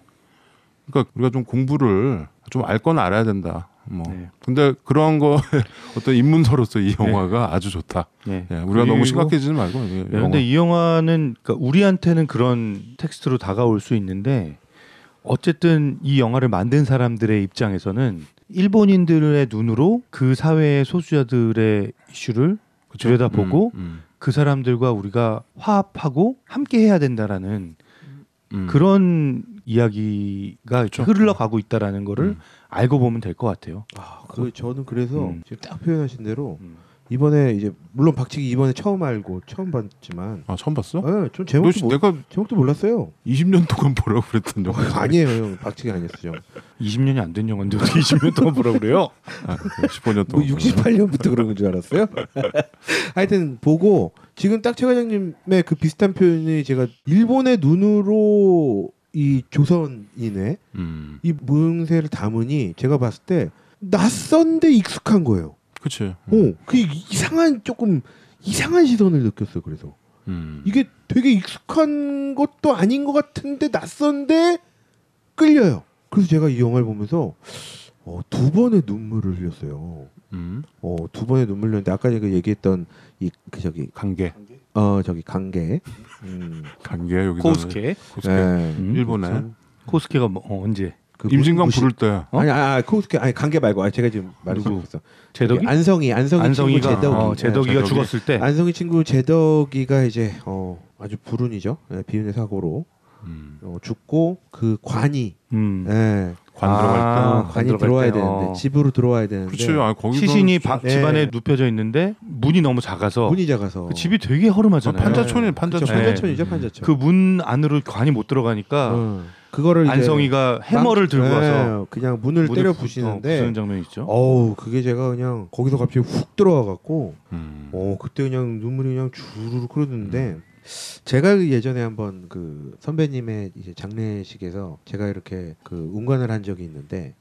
그러니까 우리가 좀 공부를 좀 알 건 알아야 된다. 뭐 네. 근데 그런 거 어떤 입문서로서 이 영화가 아주 좋다. 네. 예, 우리가 너무 심각해지지 말고. 그런데 이 영화는 그러니까 우리한테는 그런 텍스트로 다가올 수 있는데 어쨌든 이 영화를 만든 사람들의 입장에서는 일본인들의 눈으로 그 사회의 소수자들의 이슈를 들여다보고 그 사람들과 우리가 화합하고 함께 해야 된다라는 그런 이야기가 그렇죠. 흘러가고 있다라는 거를 알고 보면 될 것 같아요. 저는 그래서 지금 딱 표현하신 대로 이번에 이제 물론 박치기 이번에 처음 알고 처음 봤지만 처음 봤어? 네, 좀 내가 제목도 몰랐어요. 20년 동안 보라고 그랬던 영화. 아니에요, 형. 박치기 아니었어요. 20년이 안 된 영화인데 어떻게 20년 동안 보라고 그래요? 15년 뭐 동안. 68년부터 그런 건 줄 알았어요. 하여튼 보고 지금 딱 최 과장님의 그 비슷한 표현이 제가 일본의 눈으로 이 조선인의 이 모형새를 담으니 제가 봤을 때 낯선데 익숙한 거예요. 그렇지. 그 이상한 조금 이상한 시선을 느꼈어요. 그래서 이게 되게 익숙한 것도 아닌 것 같은데 낯선데 끌려요. 그래서 제가 이 영화를 보면서 두 번의 눈물을 흘렸어요. 두 번의 눈물 흘렸는데 아까 제가 얘기했던 저기 강계. 저기 강계. 강계 여기 코스케. 네. 일본에 코스케가 언제? 그 임진강 부를 때. 아니 코스케 아니 강계 말고 제가 지금 말을 잘못했어. 제덕이? 안성이 친구 제덕이. 제덕이가 죽었을 때. 안성이 친구 제덕이가 이제 아주 불운이죠. 비운의 사고로 죽고 그 관이 관 들어갈 때. 관이 들어와야 되는데 집으로 들어와야 되는데 그렇지. 거기서 시신이 집안에 눕혀져 있는데 문이 너무 작아서 문이 작아서 그 집이 되게 허름하잖아요. 판자촌이 그쵸, 판자촌. 판자촌이죠 판자촌. 그 문 안으로 관이 못 들어가니까 그거를 이제 안성이가 해머를 들고 와서 그냥 문을 때려 부수는 부시는데 장면이 있죠. 그게 제가 그냥 거기서 갑자기 훅 들어와 갖고 그때 그냥 눈물이 그냥 주르륵 흐르는데 제가 예전에 한번 그 선배님의 이제 장례식에서 제가 이렇게 그 운관을 한 적이 있는데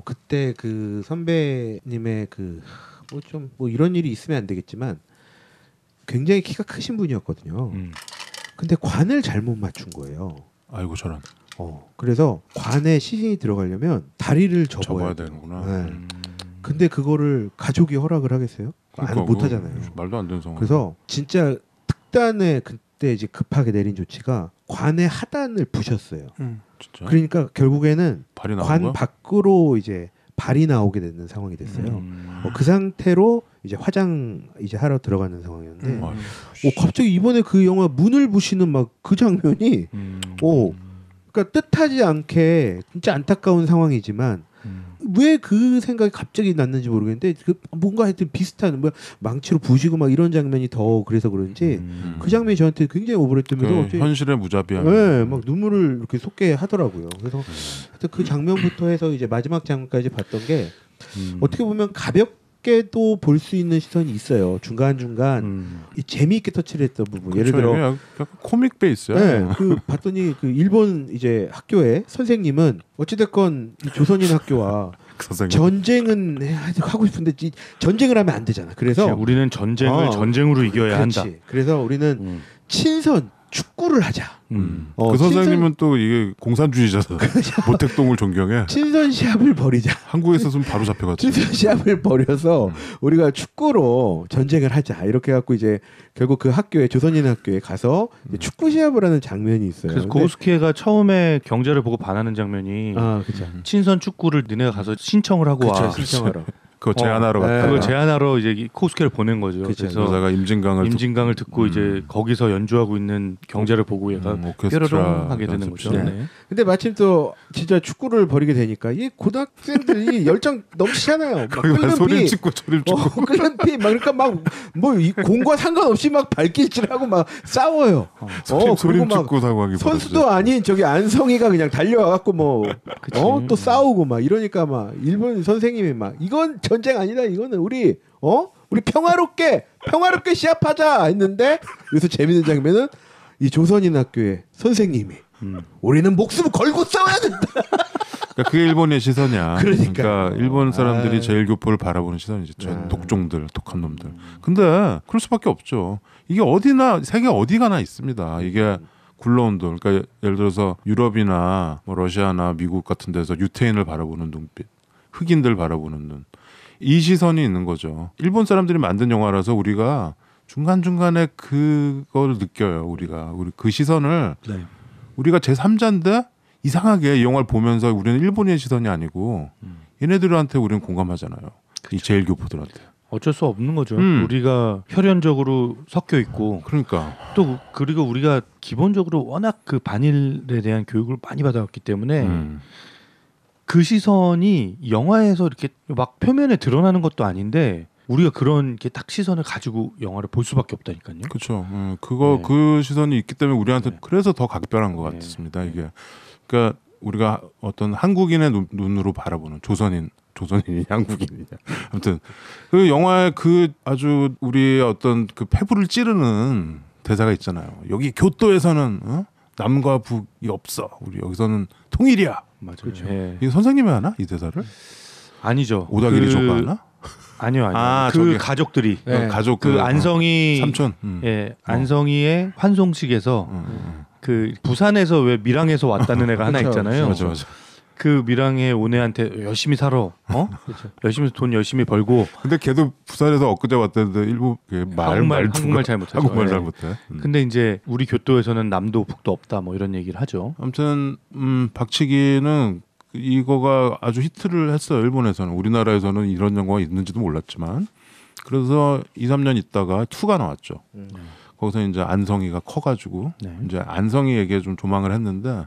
그때 그 선배님의 그 뭐 이런 일이 있으면 안 되겠지만 굉장히 키가 크신 분이었거든요. 근데 관을 잘못 맞춘 거예요. 아이고 저런. 그래서 관에 시신이 들어가려면 다리를 접어야 접어야 돼요. 되는구나. 네. 근데 그거를 가족이 허락을 하겠어요? 그러니까 못 하잖아요. 말도 안 되는 상황. 그래서 진짜 특단의 그때 이제 급하게 내린 조치가 관의 하단을 부셨어요. 진짜? 그러니까 결국에는 발이 나온 관 거야? 밖으로 이제 발이 나오게 되는 상황이 됐어요. 그 상태로 이제 화장 이제 하러 들어가는 상황이었는데, 갑자기 이번에 그 영화 문을 부시는 막 그 장면이, 그러니까 뜻하지 않게 진짜 안타까운 상황이지만. 왜 그 생각이 갑자기 났는지 모르겠는데 뭔가 하여튼 비슷한 망치로 부시고 막 이런 장면이 더 그래서 그런지 그 장면이 저한테 굉장히 오버랩되면서 현실의 무자비함. 네, 막 눈물을 이렇게 쏟게 하더라고요. 그래서 하여튼 그 장면부터 해서 이제 마지막 장면까지 봤던 게 어떻게 보면 가볍게도 볼 수 있는 시선이 있어요. 중간 재미있게 터치를 했던 부분. 예를 들어 약간 코믹 베이스야. 네, 그 봤더니 그 일본 이제 학교의 선생님은 어찌됐건 이 조선인 학교와 선생님. 전쟁은 하고 싶은데 전쟁을 하면 안 되잖아. 그래서 그치, 우리는 전쟁을 전쟁으로 이겨야 그렇지. 한다. 그래서 우리는 친선 축구를 하자. 그 선생님은 또 이게 공산주의자다. 모택동을 존경해. 친선 시합을 벌이자. 한국에 있었으면 바로 잡혀갔지. 친선 시합을 벌여서 우리가 축구로 전쟁을 하자. 이렇게 해갖고 이제 결국 그 학교에 조선인 학교에 가서 이제 축구 시합을 하는 장면이 있어요. 그래서 근데- 고우스케가 처음에 경제를 보고 반하는 장면이 그죠. 친선 축구를 너네가 가서 신청을 하고 그쵸, 와. 신청하러. 그거 제안하러 갔다. 그걸 제안하러 이제 코우스케를 보낸 거죠. 그쵸. 그래서 그러다가 임진강을 임진강을 듣고 이제 거기서 연주하고 있는 경제를 보고 얘가 오케스트라 뾰로롱 하게 되는 거죠. 연습실. 네. 근데 마침 또 진짜 축구를 벌이게 되니까 이 고등학생들이 열정 넘치잖아요. 막 거기 막 끓는 소리 피, 찍고 소리 찍고. 끓는 피, 막 그러니까 막 뭐 공과 상관없이 막 발길질하고 막 싸워요. 소림 그리고 막 찍고 사고 하기 선수도 아닌 저기 안성이가 그냥 달려와갖고 뭐 또 싸우고 막 이러니까 막 일본 선생님이 막 이건 전쟁 아니다. 이거는 우리 평화롭게 시합하자 했는데 여기서 재밌는 장면은 이 조선인 학교의 선생님이 우리는 목숨을 걸고 싸워야 된다. 그러니까 그게 일본의 시선이야. 그러니까. 그러니까 일본 사람들이 아유. 제일교포를 바라보는 시선이지. 저 독종들, 독한 놈들. 근데 그럴 수밖에 없죠. 이게 어디나 세계 어디 가나 있습니다. 이게 굴러온 돈. 그러니까 예를 들어서 유럽이나 뭐 러시아나 미국 같은 데서 유태인을 바라보는 눈빛, 흑인들 바라보는 눈. 이 시선이 있는 거죠. 일본 사람들이 만든 영화라서 우리가 중간중간에 그걸 느껴요. 우리 그 시선을 우리가 제3자인데 이상하게 이 영화를 보면서 우리는 일본의 시선이 아니고 얘네들한테 우리는 공감하잖아요. 이 제일교포들한테. 어쩔 수 없는 거죠. 음. 우리가 혈연적으로 섞여 있고 그러니까 또 그리고 우리가 기본적으로 워낙 그 반일에 대한 교육을 많이 받아왔기 때문에 그 시선이 영화에서 이렇게 막 표면에 드러나는 것도 아닌데 우리가 그런 게 딱 시선을 가지고 영화를 볼 수밖에 없다니까요. 그렇죠. 네. 그 시선이 있기 때문에 우리한테 네. 그래서 더 각별한 것 네. 같습니다. 이게 그러니까 우리가 어떤 한국인의 눈으로 바라보는 조선인이 한국인이냐. 아무튼 그 영화의 그 아주 우리의 어떤 그 폐부를 찌르는 대사가 있잖아요. 여기 교토에서는 남과 북이 없어. 우리 여기서는 통일이야. 맞아요. 그렇죠. 예. 이 선생님이 하나 이 대사를? 아니죠. 오다기리 조가 하나? 아니요. 아, 그 저기- 가족들이 네. 가족 그 안성이 삼촌. 예, 안성이의 환송식에서 그 부산에서 왜 밀양에서 왔다는 애가 하나 그쵸. 있잖아요. 맞아. 그 밀양의 온 애한테 열심히 살아, 열심히 돈 열심히 벌고 근데 걔도 부산에서 엊그제 왔다는데 일부 한국말 잘 못하죠. 한국말 예. 잘 못해. 근데 이제 우리 교토에서는 남도 북도 없다 뭐 이런 얘기를 하죠. 아무튼 박치기는 이거가 아주 히트를 했어요. 일본에서는. 우리나라에서는 이런 영화가 있는지도 몰랐지만 그래서 2, 3년 있다가 2가 나왔죠. 거기서 이제 안성이가 커가지고 네. 이제 안성이에게 좀 조망을 했는데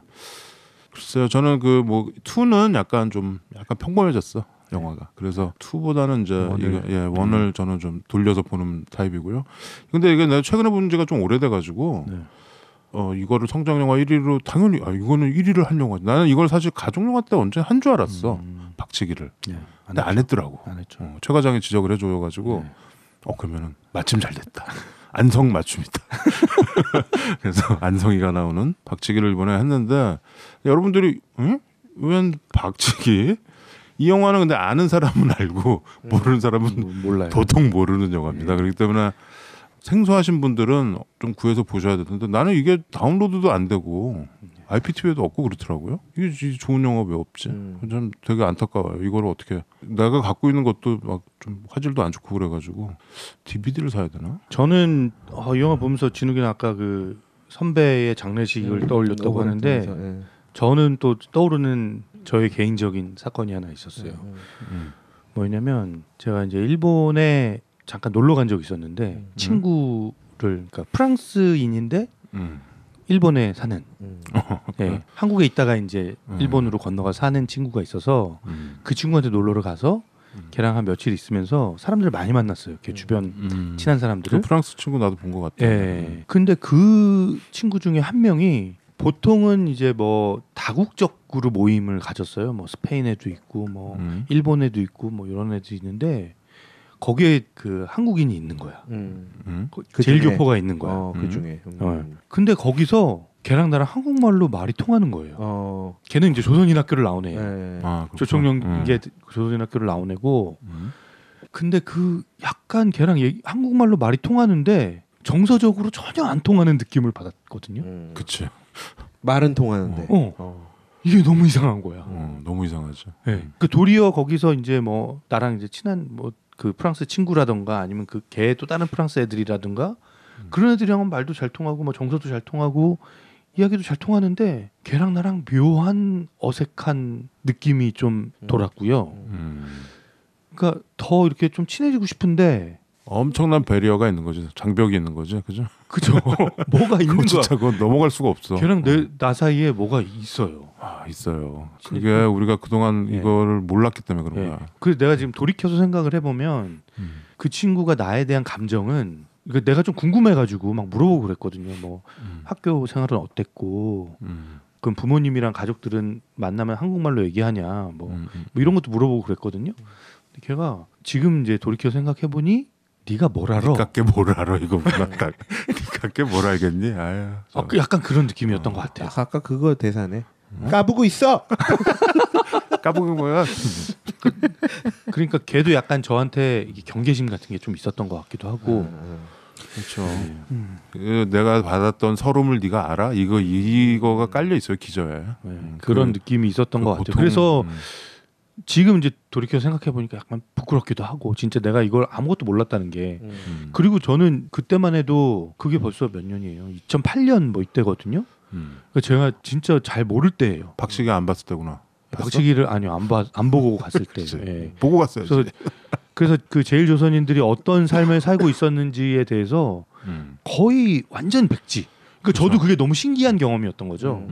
글쎄요. 저는 그 뭐 2는 약간 평범해졌어. 영화가. 그래서 2보다는 이제 원을 저는 좀 돌려서 보는 타입이고요. 근데 이게 내가 최근에 본 지가 좀 오래돼가지고 네. 이거를 성장 영화 1위로 당연히 이거는 1위를 한 영화. 나는 이걸 사실 가족 영화 때 언제 한 줄 알았어. 박치기를. 네. 근데 안 했더라고. 안 했죠. 최 과장이 지적을 해줘가지고 그러면은 마침 잘 됐다. 안성 맞춤이다. 그래서 안성이가 나오는 박치기를 이번에 했는데 여러분들이 웬 박치기? 이 영화는 근데 아는 사람은 알고 모르는 사람은 몰라요. 도통 모르는 영화입니다. 그렇기 때문에 생소하신 분들은 좀 구해서 보셔야 되는데 나는 이게 다운로드도 안 되고 IPTV에도 없고 그렇더라고요. 이게 좋은 영화 왜 없지? 좀 되게 안타까워요. 이걸 어떻게 내가 갖고 있는 것도 막 좀 화질도 안 좋고 그래가지고 DVD를 사야 되나? 저는 이 영화 보면서 진욱이는 아까 그 선배의 장례식을 떠올렸다고 하는데 저는 또 떠오르는 저의 개인적인 사건이 하나 있었어요. 뭐냐면 제가 이제 일본에 잠깐 놀러 간 적이 있었는데 친구를 그러니까 프랑스인인데 일본에 사는 한국에 있다가 이제 일본으로 건너가 사는 친구가 있어서 그 친구한테 놀러를 가서 걔랑 한 며칠 있으면서 사람들 많이 만났어요. 걔 주변 친한 사람들을. 그 프랑스 친구 나도 본 것 같아. 예. 근데 그 친구 중에 한 명이 보통은 이제 뭐 다국적으로 모임을 가졌어요. 뭐 스페인에도 있고 뭐 일본에도 있고 뭐 이런 애도 있는데 거기에 그 한국인이 있는 거야. 그 제일 중에. 교포가 있는 거야. 그 중에. 근데 거기서 걔랑 나랑 한국말로 말이 통하는 거예요. 걔는 이제 조선인학교를 나온 애예요. 네. 조청년 이게 조선인학교를 나온 애고. 근데 그 약간 걔랑 한국말로 말이 통하는데 정서적으로 전혀 안 통하는 느낌을 받았거든요. 그치. 말은 통하는데. 이게 너무 이상한 거야. 너무 이상하죠. 네. 그 도리어 거기서 이제 뭐 나랑 이제 친한 뭐 그 프랑스 친구라던가 아니면 그 걔 또 다른 프랑스 애들이라든가 그런 애들이랑은 말도 잘 통하고 뭐 정서도 잘 통하고 이야기도 잘 통하는데 걔랑 나랑 묘한 어색한 느낌이 좀 돌았고요. 그러니까 더 이렇게 좀 친해지고 싶은데 엄청난 배리어가 있는 거지. 장벽이 있는 거지. 그죠? 그죠? 뭐가 있는 거야. 진짜 그건 넘어갈 수가 없어. 걔랑 나 사이에 뭐가 있어요. 있어요. 그게 우리가 그동안 이거를 몰랐기 때문에 그런 거야. 그래서 내가 지금 돌이켜서 생각을 해보면 그 친구가 나에 대한 감정은 그러니까 내가 좀 궁금해가지고 막 물어보고 그랬거든요. 뭐 학교 생활은 어땠고 그럼 부모님이랑 가족들은 만나면 한국말로 얘기하냐 뭐 이런 것도 물어보고 그랬거든요. 근데 걔가 지금 이제 돌이켜 생각해보니 네가 뭘 알아? 니깎게 뭘 알아 이거보다 니깎게 뭘 알겠니? 아유. 약간 그런 느낌이었던 것 같아요. 아까 그거 대사네. 까부고 있어. 까보는 거야. 그러니까 걔도 약간 저한테 이게 경계심 같은 게 좀 있었던 것 같기도 하고. 그렇죠. 내가 받았던 서름을 네가 알아? 이거가 깔려 있어요 기저에. 그런 느낌이 있었던 것 같아요. 보통, 그래서 지금 이제 돌이켜 생각해 보니까 약간 부끄럽기도 하고 진짜 내가 이걸 아무것도 몰랐다는 게 그리고 저는 그때만 해도 그게 벌써 몇 년이에요. 2008년 뭐 이때거든요. 그러니까 제가 진짜 잘 모를 때예요. 박식이 안 봤을 때구나. 박치기를 아니요 안 보고 갔을 때. 예. 보고 갔어야지. 그래서 그 제일 조선인들이 어떤 삶을 살고 있었는지에 대해서 거의 완전 백지. 그러니까 저도 그게 너무 신기한 경험이었던 거죠.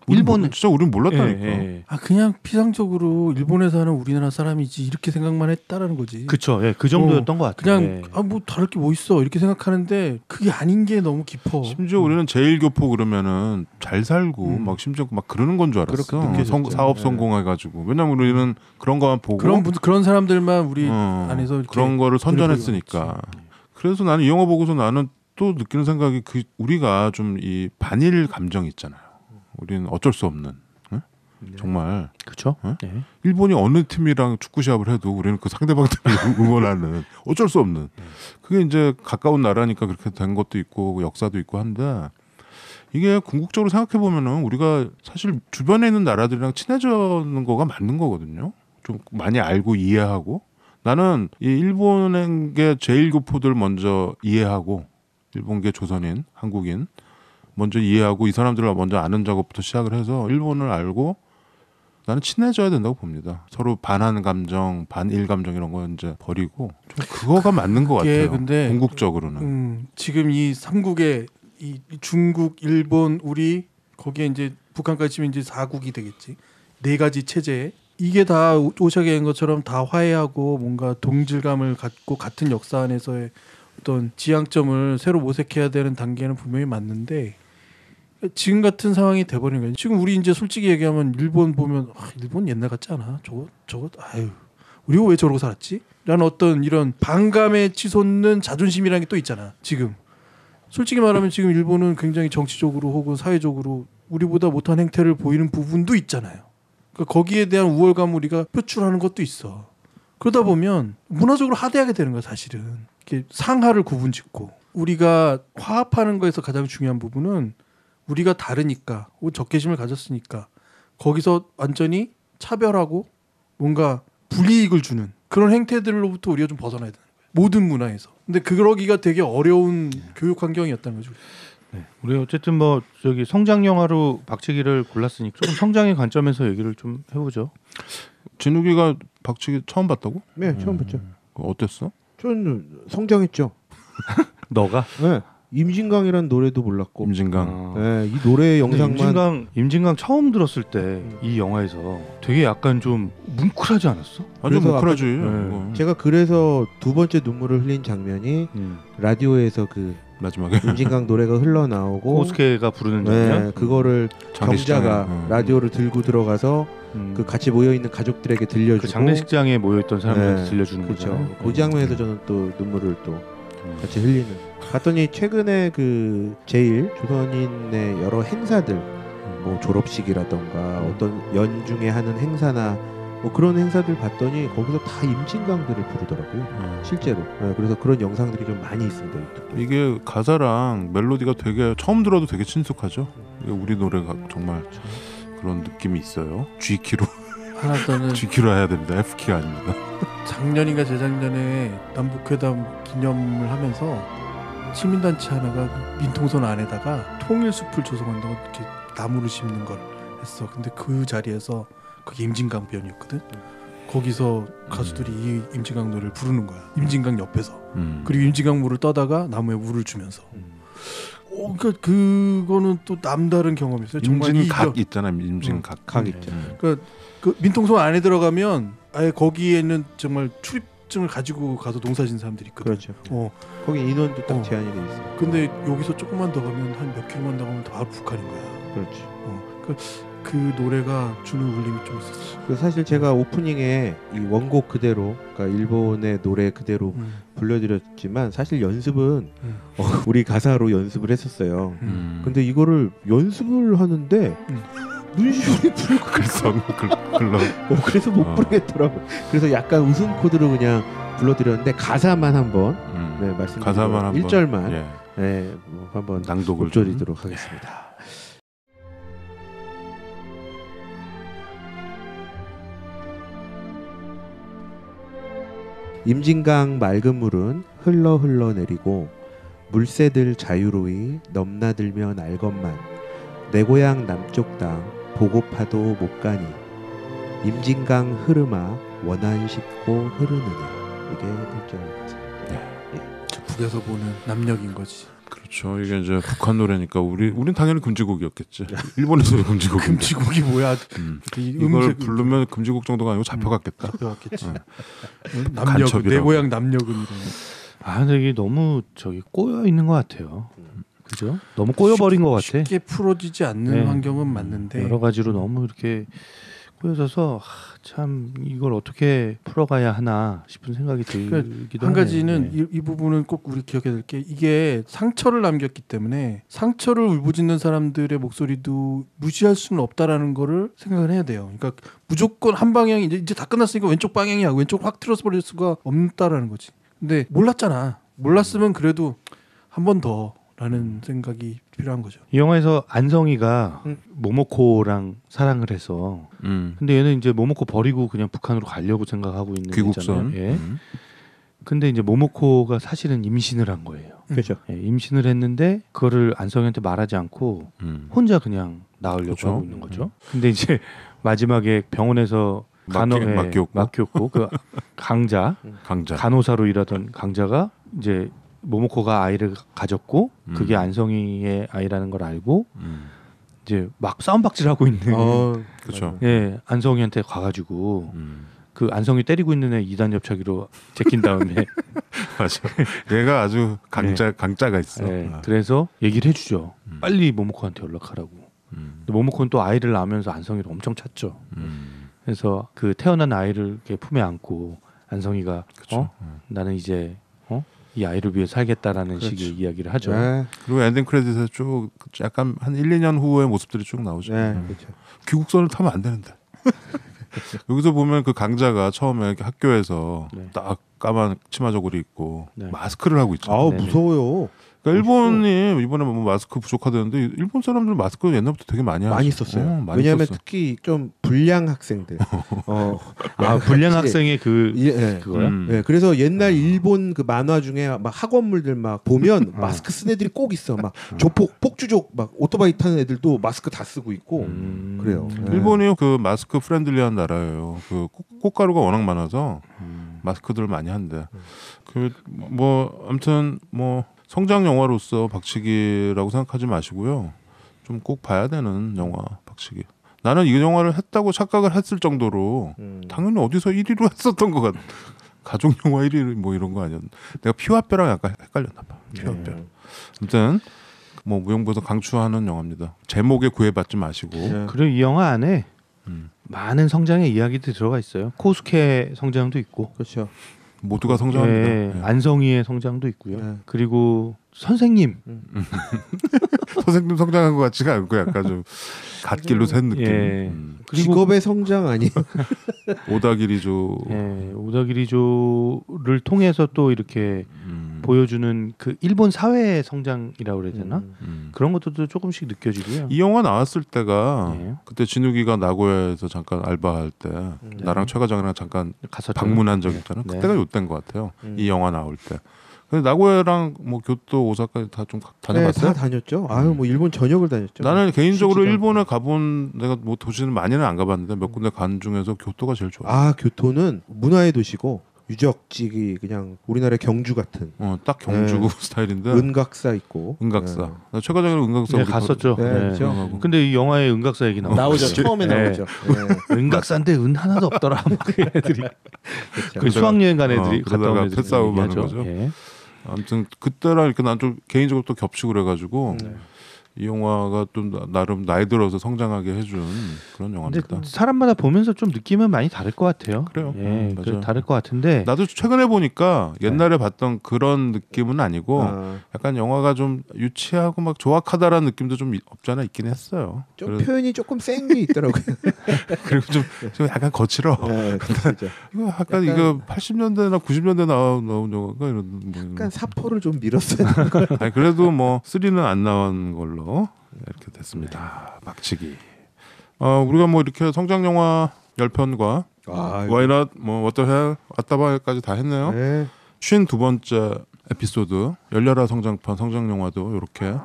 일본은 진짜 우리는 몰랐다니까. 그냥 피상적으로 일본에 사는 우리나라 사람이지 이렇게 생각만 했다라는 거지. 그렇죠. 예, 그 정도였던 것 같아요. 그냥 뭐 다를 게 뭐 있어 이렇게 생각하는데 그게 아닌 게 너무 깊어. 심지어 우리는 제일교포 그러면은 잘 살고 막 심지어 막 그러는 건 줄 알았어. 사업 성공해가지고. 왜냐면 우리는 그런 거만 보고 그런 사람들만 우리 안에서 이렇게 그런 거를 선전했으니까. 그래서 나는 이 영화 보고서 나는 또 느끼는 생각이 우리가 좀 이 반일 감정이 있잖아요. 우리는 어쩔 수 없는 정말 그렇죠. 네. 일본이 어느 팀이랑 축구 시합을 해도 우리는 그 상대방 팀을 응원하는 어쩔 수 없는 그게 이제 가까운 나라니까 그렇게 된 것도 있고 역사도 있고 한데 이게 궁극적으로 생각해 보면은 우리가 사실 주변에 있는 나라들이랑 친해지는 거가 맞는 거거든요. 좀 많이 알고 이해하고 나는 이 일본의 제일교포들 먼저 이해하고 일본계 조선인, 한국인 먼저 이해하고 이 사람들을 먼저 아는 작업부터 시작을 해서 일본을 알고 나는 친해져야 된다고 봅니다. 서로 반한 감정, 반일 감정 이런 거 이제 버리고 좀 그거가 맞는 것 같아요. 근데 궁극적으로는 지금 이 삼국의 이 중국, 일본, 우리 거기에 이제 북한까지 치면 이제 4국이 되겠지. 네 가지 체제 이게 다 오샤게 된 것처럼 다 화해하고 뭔가 동질감을 갖고 같은 역사 안에서의 어떤 지향점을 새로 모색해야 되는 단계는 분명히 맞는데 지금 같은 상황이 돼버린 거예요. 지금 우리 이제 솔직히 얘기하면 일본 보면 일본 옛날 같지 않아? 저거 아유 우리가 왜 저러고 살았지? 라는 어떤 이런 반감에 치솟는 자존심이라는 게 또 있잖아. 지금 솔직히 말하면 지금 일본은 굉장히 정치적으로 혹은 사회적으로 우리보다 못한 행태를 보이는 부분도 있잖아요. 그러니까 거기에 대한 우월감을 우리가 표출하는 것도 있어. 그러다 보면 문화적으로 하대하게 되는 거야 사실은. 이렇게 상하를 구분짓고 우리가 화합하는 거에서 가장 중요한 부분은 우리가 다르니까 적개심을 가졌으니까 거기서 완전히 차별하고 뭔가 불이익을 주는 그런 행태들로부터 우리가 좀 벗어나야 되는 거예요. 모든 문화에서. 근데 그러기가 되게 어려운 교육 환경이었다는 거죠. 네. 우리 어쨌든 뭐 저기 성장 영화로 박치기를 골랐으니까 조금 성장의 관점에서 얘기를 좀 해보죠. 진욱이가 박치기 처음 봤다고? 네, 처음 봤죠. 어땠어? 저는 성장했죠. 너가? 네. 임진강이란 노래도 몰랐고. 임진강. 네, 이 노래 영상만. 임진강 처음 들었을 때 이 영화에서 되게 약간 좀 뭉클하지 않았어? 완전 뭉클하지. 네. 제가 그래서 두 번째 눈물을 흘린 장면이 라디오에서 그 마지막에 임진강 노래가 흘러나오고 코스케가 부르는 장면. 그거를 장례식장에, 경자가 라디오를 들고 들어가서 그 같이 모여 있는 가족들에게 들려주고 그 장례식장에 모여있던 사람들한테 네, 들려주는 그렇죠. 거잖아요. 그 장면에서 저는 또 눈물을 또 같이 흘리는. 봤더니 최근에 그 제일 조선인의 여러 행사들, 뭐 졸업식이라던가 어떤 연중에 하는 행사나 뭐 그런 행사들 봤더니 거기서 다 임진강들을 부르더라고요. 실제로. 네, 그래서 그런 영상들이 좀 많이 있습니다. 유튜브에. 이게 가사랑 멜로디가 되게 처음 들어도 되게 친숙하죠. 이게 우리 노래가 정말 그런 느낌이 있어요. G키로 하나 더는 G키로 해야 됩니다. F키가 아닙니다. 작년인가 재작년에 남북회담 기념을 하면서 시민단체 하나가 그 민통선 안에다가 통일숲을 조성한다고 이렇게 나무를 심는 걸 했어. 근데 그 자리에서 그게 임진강 변이었거든. 거기서 가수들이 이 임진강 노래를 부르는 거야. 임진강 옆에서. 그리고 임진강 물을 떠다가 나무에 물을 주면서. 그러니까 그거는 또 남다른 경험이었어요. 정말 임진각 있잖아요. 임진각. 각 있죠. 그러니까 그 민통선 안에 들어가면 아예 거기에는 정말 출입증을 가지고 가서 농사짓는 사람들이 있거든. 그렇죠. 거기 인원도 딱 제한이 돼 있어요. 근데 여기서 조금만 더 가면 한 몇 킬로만 더 가면 바로 북한인 거야. 그렇지. 그 노래가 주는 울림이 좀 있었어. 그 사실 제가 오프닝에 이 원곡 그대로, 그러니까 일본의 노래 그대로 불러드렸지만 사실 연습은 우리 가사로 연습을 했었어요. 근데 이거를 연습을 하는데 눈시울이 붉고 그래서 그래서 못 부르겠더라고. 그래서 약간 웃음 코드로 그냥 불러드렸는데 가사만 한번 말씀드리고 가사만 한번 1절만 뭐 한번 낭독을 읊조리도록 하겠습니다. 임진강 맑은 물은 흘러 내리고 물새들 자유로이 넘나들며 날 것만 내 고향 남쪽 땅 보고파도 못 가니 임진강 흐름아 원한 씹고 흐르느냐. 이게 1절. 북에서 보는 남녘인 거지. 그렇죠. 이게 이제 북한 노래니까 우린 당연히 금지곡이었겠지. 일본에서도 금지곡. 금지곡이 뭐야? 이걸 부르면 금지곡 정도가 아니고 잡혀갔겠다. 잡혀갔겠지. 간첩이라고. 내 고향 남녘은 이런. 근데 이게 너무 꼬여 있는 것 같아요. 그죠? 너무 꼬여버린 것 같아. 쉽게 풀어지지 않는 환경은 맞는데 여러 가지로 너무 이렇게 꼬여져서 참 이걸 어떻게 풀어가야 하나 싶은 생각이 들기도 한 하네요. 가지는 이 부분은 꼭 우리 기억해야 될 게 이게 상처를 남겼기 때문에 상처를 울부짖는 사람들의 목소리도 무시할 수는 없다라는 거를 생각을 해야 돼요. 그러니까 무조건 한 방향이 이제 다 끝났으니까 왼쪽 방향이야. 왼쪽 확 틀어서 버릴 수가 없다라는 거지. 근데 몰랐잖아. 몰랐으면 그래도 한 번 더라는 생각이 필요한 거죠. 이 영화에서 안성이가 모모코랑 사랑을 해서 근데 얘는 이제 모모코 버리고 그냥 북한으로 가려고 생각하고 있는 귀국선. 예. 근데 이제 모모코가 사실은 임신을 한 거예요. 그렇죠. 예, 임신을 했는데 그거를 안성이한테 말하지 않고 혼자 그냥 낳으려고 그쵸? 하고 있는 거죠. 근데 이제 마지막에 병원에서 맡겼고 그 강자 간호사로 일하던 강자가 이제 모모코가 아이를 가졌고 그게 안성이의 아이라는 걸 알고 이제 막 싸움박질하고 있는 그렇죠. 예, 안성이한테 가가지고 그 안성이 때리고 있는 애 2단 옆차기로 제낀 다음에 맞아. 얘가 아주 강자가 있어. 그래서 얘기를 해주죠. 빨리 모모코한테 연락하라고. 근데 모모코는 또 아이를 낳으면서 안성이를 엄청 찾죠. 그래서 그 태어난 아이를 이렇게 품에 안고 안성이가 나는 이제 이 아이를 위해 살겠다라는 식의 이야기를 하죠. 그리고 엔딩 크레딧에 쭉 약간 한 1, 2년 후의 모습들이 쭉 나오죠. 그렇죠. 귀국선을 타면 안 되는데. 여기서 보면 그 강자가 처음에 이렇게 학교에서 딱 까만 치마 저고리 입고 마스크를 하고 있잖아요. 무서워요. 그러니까 일본이 이번에 뭐 마스크 부족하다는데 일본 사람들 마스크 옛날부터 되게 많이 썼어요. 왜냐하면 특히 좀 불량 학생들. 불량 학생의 그거야. 그래서 옛날 일본 그 만화 중에 막 학원물들 막 보면 마스크 쓴 애들이 꼭 있어. 막 조폭, 폭주족, 막 오토바이 타는 애들도 마스크 다 쓰고 있고 그래요. 일본이 그 마스크 프렌들리한 나라예요. 그 꽃가루가 워낙 많아서 마스크들을 많이 한대. 그 뭐 아무튼 뭐. 성장 영화로서 박치기라고 생각하지 마시고요. 좀 꼭 봐야 되는 영화 박치기. 나는 이 영화를 했다고 착각을 했을 정도로 당연히 어디서 1위로 했었던 것 같아. 가족 영화 1위 뭐 이런 거 아니었나. 내가 피와 뼈랑 약간 헷갈렸나 봐. 피와 뼈. 아무튼 뭐 무용부에서 강추하는 영화입니다. 제목에 구애받지 마시고. 그리고 이 영화 안에 많은 성장의 이야기들이 들어가 있어요. 코스케 성장도 있고, 그렇죠. 모두가 성장합니다. 예, 예. 안성희의 성장도 있고요. 네. 그리고 선생님, 선생님 성장한 것 같지가 않고 약간 좀 갓길로 샌 느낌. 예. 그리고 직업의 성장 아니에요? 오다기리조. 예, 오다기리조를 통해서 또 이렇게 보여주는 그 일본 사회의 성장이라고 그래야 되나? 그런 것들도 조금씩 느껴지고요. 이 영화 나왔을 때가 예. 그때 진욱이가 나고야에서 잠깐 알바할 때 나랑 최 과장이랑 잠깐 갔었죠. 방문한 적 있잖아. 네. 그때가 요때인 것 같아요. 이 영화 나올 때. 근데 나고야랑 뭐 교토, 오사카 다 좀 네, 다녀봤어요. 다 다녔죠. 아유 뭐 일본 전역을 다녔죠. 나는 개인적으로 쉽지도 일본에 가본 내가 뭐 도시는 많이는 안 가봤는데 몇 군데 간 중에서 교토가 제일 좋아. 아 교토는 문화의 도시고 유적지기 그냥 우리나라의 경주 같은 딱 경주 네. 스타일인데 은각사 있고 은각사. 나 최 과장이랑 은각사 네, 우리 갔었죠. 네, 네. 그렇죠. 가고. 근데 이 영화에 은각사 얘기 나오죠. 나오죠. 처음에 네. 나오죠. 네. 은각사인데 은 하나도 없더라. 막 그 애들이 그 그렇죠. 수학여행 간 애들이 갔다 그러다가 온 애들이 패싸움 하는 얘기하죠. 거죠. 예. 아무튼 그때랑 이렇게 난 좀 개인적으로 또 겹치고 그래가지고 이 영화가 좀 나름 나이 들어서 성장하게 해준 그런 근데 영화입니다. 사람마다 보면서 좀 느낌은 많이 다를 것 같아요. 그래요. 예, 맞아요. 다를 것 같은데 나도 최근에 보니까 옛날에 봤던 그런 느낌은 아니고 아, 약간 영화가 좀 유치하고 막 조악하다라는 느낌도 좀 없잖아 있긴 했어요. 좀 표현이 조금 센 게 있더라고요. 그리고 좀 약간 거칠어. 네, 진짜. 이거 약간 이거 80년대나 90년대 나온 영화가 이런 뭐 약간 사포를 좀 밀었어요. 아니 그래도 뭐 3는 안 나온 걸로 이렇게 됐습니다. 박치기. 우리가 뭐 이렇게 성장 영화 10편과 아, Why Not 뭐 What the Hell 아따바까지 다 했네요. 네. 52번째 에피소드 열려라 성장판 성장 영화도 이렇게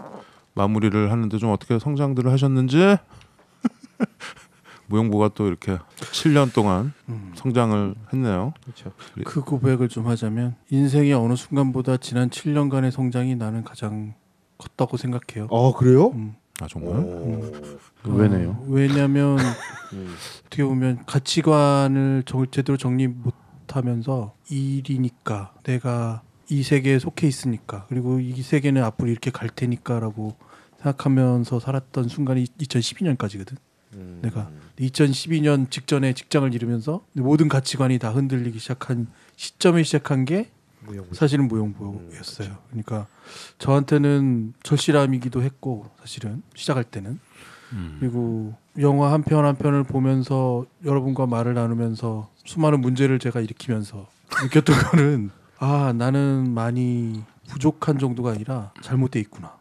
마무리를 하는데 좀 어떻게 성장들을 하셨는지 무용보가 또 이렇게 7년 동안 성장을 했네요. 그렇죠. 그 고백을 좀 하자면 인생의 어느 순간보다 지난 7년간의 성장이 나는 가장 컸다고 생각해요. 그래요? 아 정말? 의외네요. 왜냐하면 어떻게 보면 가치관을 제대로 정리 못하면서 일이니까 내가 이 세계에 속해 있으니까 그리고 이 세계는 앞으로 이렇게 갈 테니까라고 생각하면서 살았던 순간이 2012년까지거든. 내가 2012년 직전에 직장을 잃으면서 모든 가치관이 다 흔들리기 시작한 시점에 시작한 게 사실은 무용보였어요. 그러니까 저한테는 절실함이기도 했고 사실은 시작할 때는 그리고 영화 한 편 한 편을 보면서 여러분과 말을 나누면서 수많은 문제를 제가 일으키면서 느꼈던 거는 나는 많이 부족한 정도가 아니라 잘못돼 있구나.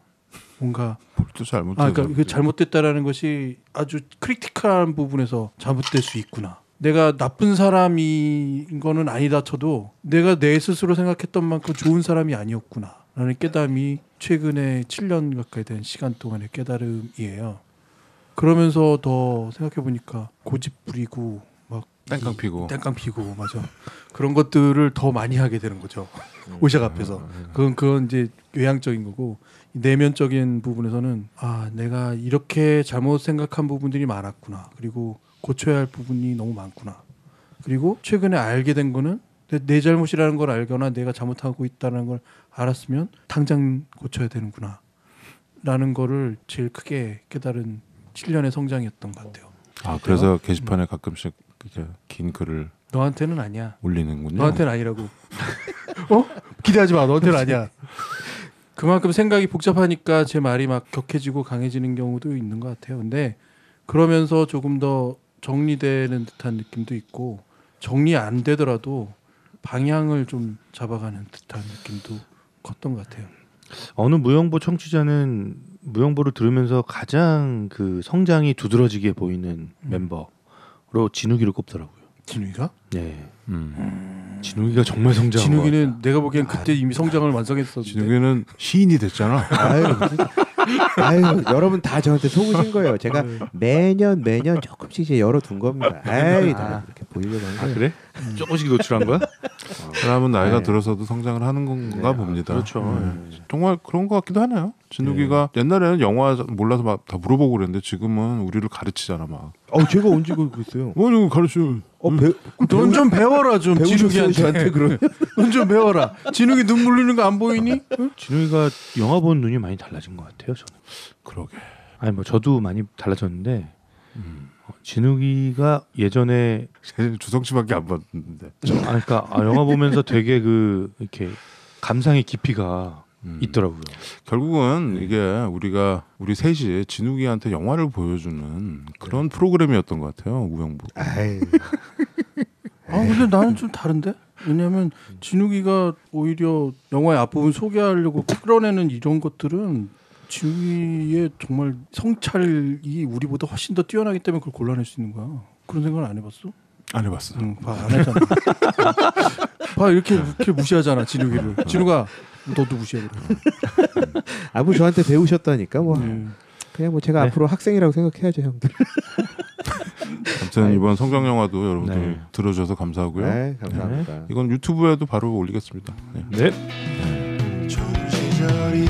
뭔가 또 잘못해서 그러니까 그 잘못됐다라는 것이 아주 크리티컬한 부분에서 잘못될 수 있구나. 내가 나쁜 사람인 거는 아니다 쳐도 내가 내 스스로 생각했던 만큼 좋은 사람이 아니었구나 라는 깨달음이 최근에 7년 가까이 된 시간 동안의 깨달음이에요. 그러면서 더 생각해보니까 고집 부리고 막 땡깡 피고 맞아. 그런 것들을 더 많이 하게 되는 거죠. 오샥 앞에서. 그건 이제 외향적인 거고 내면적인 부분에서는 내가 이렇게 잘못 생각한 부분들이 많았구나. 그리고 고쳐야 할 부분이 너무 많구나. 그리고 최근에 알게 된 거는 내 잘못이라는 걸 알거나 내가 잘못하고 있다는 걸 알았으면 당장 고쳐야 되는구나. 라는 거를 제일 크게 깨달은 7년의 성장이었던 것 같아요. 그래서 게시판에 가끔씩 이렇게 긴 글을 너한테는 아니야. 올리는군요. 너한테는 아니라고. 기대하지 마. 너한테는 아니야. 그만큼 생각이 복잡하니까 제 말이 막 격해지고 강해지는 경우도 있는 것 같아요. 근데 그러면서 조금 더 정리되는 듯한 느낌도 있고 정리 안 되더라도 방향을 좀 잡아가는 듯한 느낌도 컸던 것 같아요. 어느 무용보 청취자는 무용보를 들으면서 가장 그 성장이 두드러지게 보이는 멤버로 진욱이를 꼽더라고요. 진욱이가? 네. 진욱이가 정말 성장한 것 진욱이는 내가 보기엔 그때 이미 성장을 완성했었는데. 진욱이는 시인이 됐잖아. 아유, 여러분 다 저한테 속으신 거예요. 제가 매년 조금씩 이제 열어둔 겁니다. 아이, 다 이렇게 보이려고 한 거예요. 그래? 조금씩 노출한 거야? 사람은 나이가 네. 들어서도 성장을 하는 건가 봅니다. 그렇죠. 정말 그런 것 같기도 하네요. 진욱이가 옛날에는 영화 몰라서 막 다 물어보고 그랬는데 지금은 우리를 가르치잖아 막. 제가 언제 그랬어요? 이거 가르쳐. 넌 좀 배워라 좀 배우셨어요, 진욱이한테. 저한테 그러면? 넌 좀 배워라. 진욱이 눈 물리는 거 안 보이니? 진욱이가 영화 보는 눈이 많이 달라진 것 같아요. 저는. 그러게. 아니 뭐 저도 많이 달라졌는데 진욱이가 예전에 주성씨밖에 안 봤는데. 그러니까 영화 보면서 되게 그 이렇게 감상의 깊이가 있더라고요. 결국은 이게 우리 셋이 진욱이한테 영화를 보여주는 그런 프로그램이었던 것 같아요. 우영부. 아이. 근데 나는 좀 다른데? 왜냐면 진욱이가 오히려 영화의 앞부분 소개하려고 끌어내는 이런 것들은 진욱이의 정말 성찰이 우리보다 훨씬 더 뛰어나기 때문에 그걸 골라낼 수 있는 거야. 그런 생각을 안 해봤어? 안 해봤어. 안 하잖아. 봐 이렇게 무시하잖아 진욱이를. 진욱아 너도 무시해 그래. 아무 저한테 배우셨다니까 뭐 그냥 뭐 제가 앞으로 학생이라고 생각해야죠 형들. 아무튼 이번 성장 영화도 여러분들 들어줘서 감사하고요. 네, 감사합니다. 이건 유튜브에도 바로 올리겠습니다. 네. 좋은 시절이었지.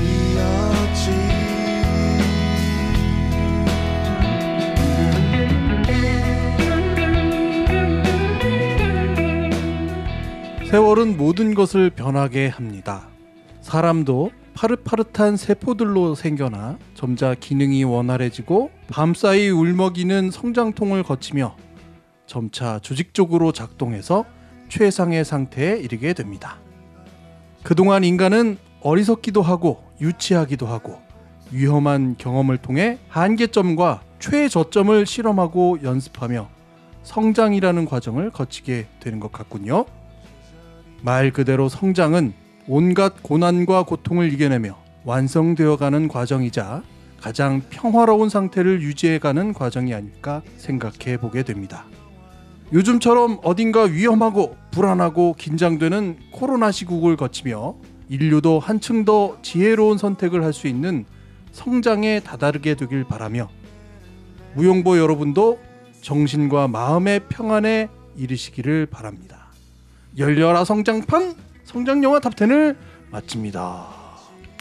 세월은 모든 것을 변하게 합니다. 사람도 파릇파릇한 세포들로 생겨나 점차 기능이 원활해지고 밤사이 울먹이는 성장통을 거치며 점차 조직적으로 작동해서 최상의 상태에 이르게 됩니다. 그동안 인간은 어리석기도 하고 유치하기도 하고 위험한 경험을 통해 한계점과 최저점을 실험하고 연습하며 성장이라는 과정을 거치게 되는 것 같군요. 말 그대로 성장은 온갖 고난과 고통을 이겨내며 완성되어가는 과정이자 가장 평화로운 상태를 유지해가는 과정이 아닐까 생각해 보게 됩니다. 요즘처럼 어딘가 위험하고 불안하고 긴장되는 코로나 시국을 거치며 인류도 한층 더 지혜로운 선택을 할 수 있는 성장에 다다르게 되길 바라며 무용보 여러분도 정신과 마음의 평안에 이르시기를 바랍니다. 열려라 성장판 성장영화 탑10을 마칩니다.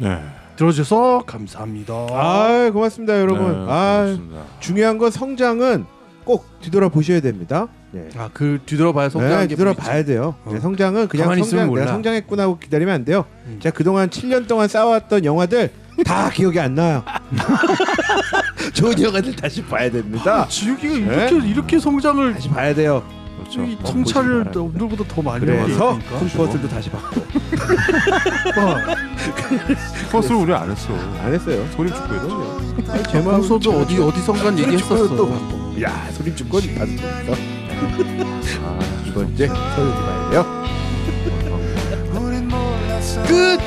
네. 들어주셔서 감사합니다. 아 고맙습니다 여러분. 네, 고맙습니다. 중요한 건 성장은 꼭 뒤돌아 보셔야 됩니다. 네. 그 뒤돌아봐야 성장한 네, 게 뒤돌아 보이지. 봐야 돼요. 네, 성장은 그냥 가만히 있으면 성장 몰라. 내가 성장했구나 하고 기다리면 안 돼요. 제가 그동안 7년 동안 쌓아왔던 영화들 다 기억이 안 나요. 좋은 영화들 다시 봐야 됩니다. 지우기가 네? 이렇게 성장을 다시 봐야 돼요. 그렇죠. 이 성찰을 남들보다 더 많이 하고 그래서 있으니까. 쿵푸어틀도 다시 봤고 퍼스를 우리 안 했어. 안 했어요. 소림축구 했죠. 제 마음 평소도 어디 성간 얘기했었어. 또 봤고. 야 소림축구 봐도 재밌어. 이번 이제 서울이 봐야 돼요. 우린 몰랐어. 끝.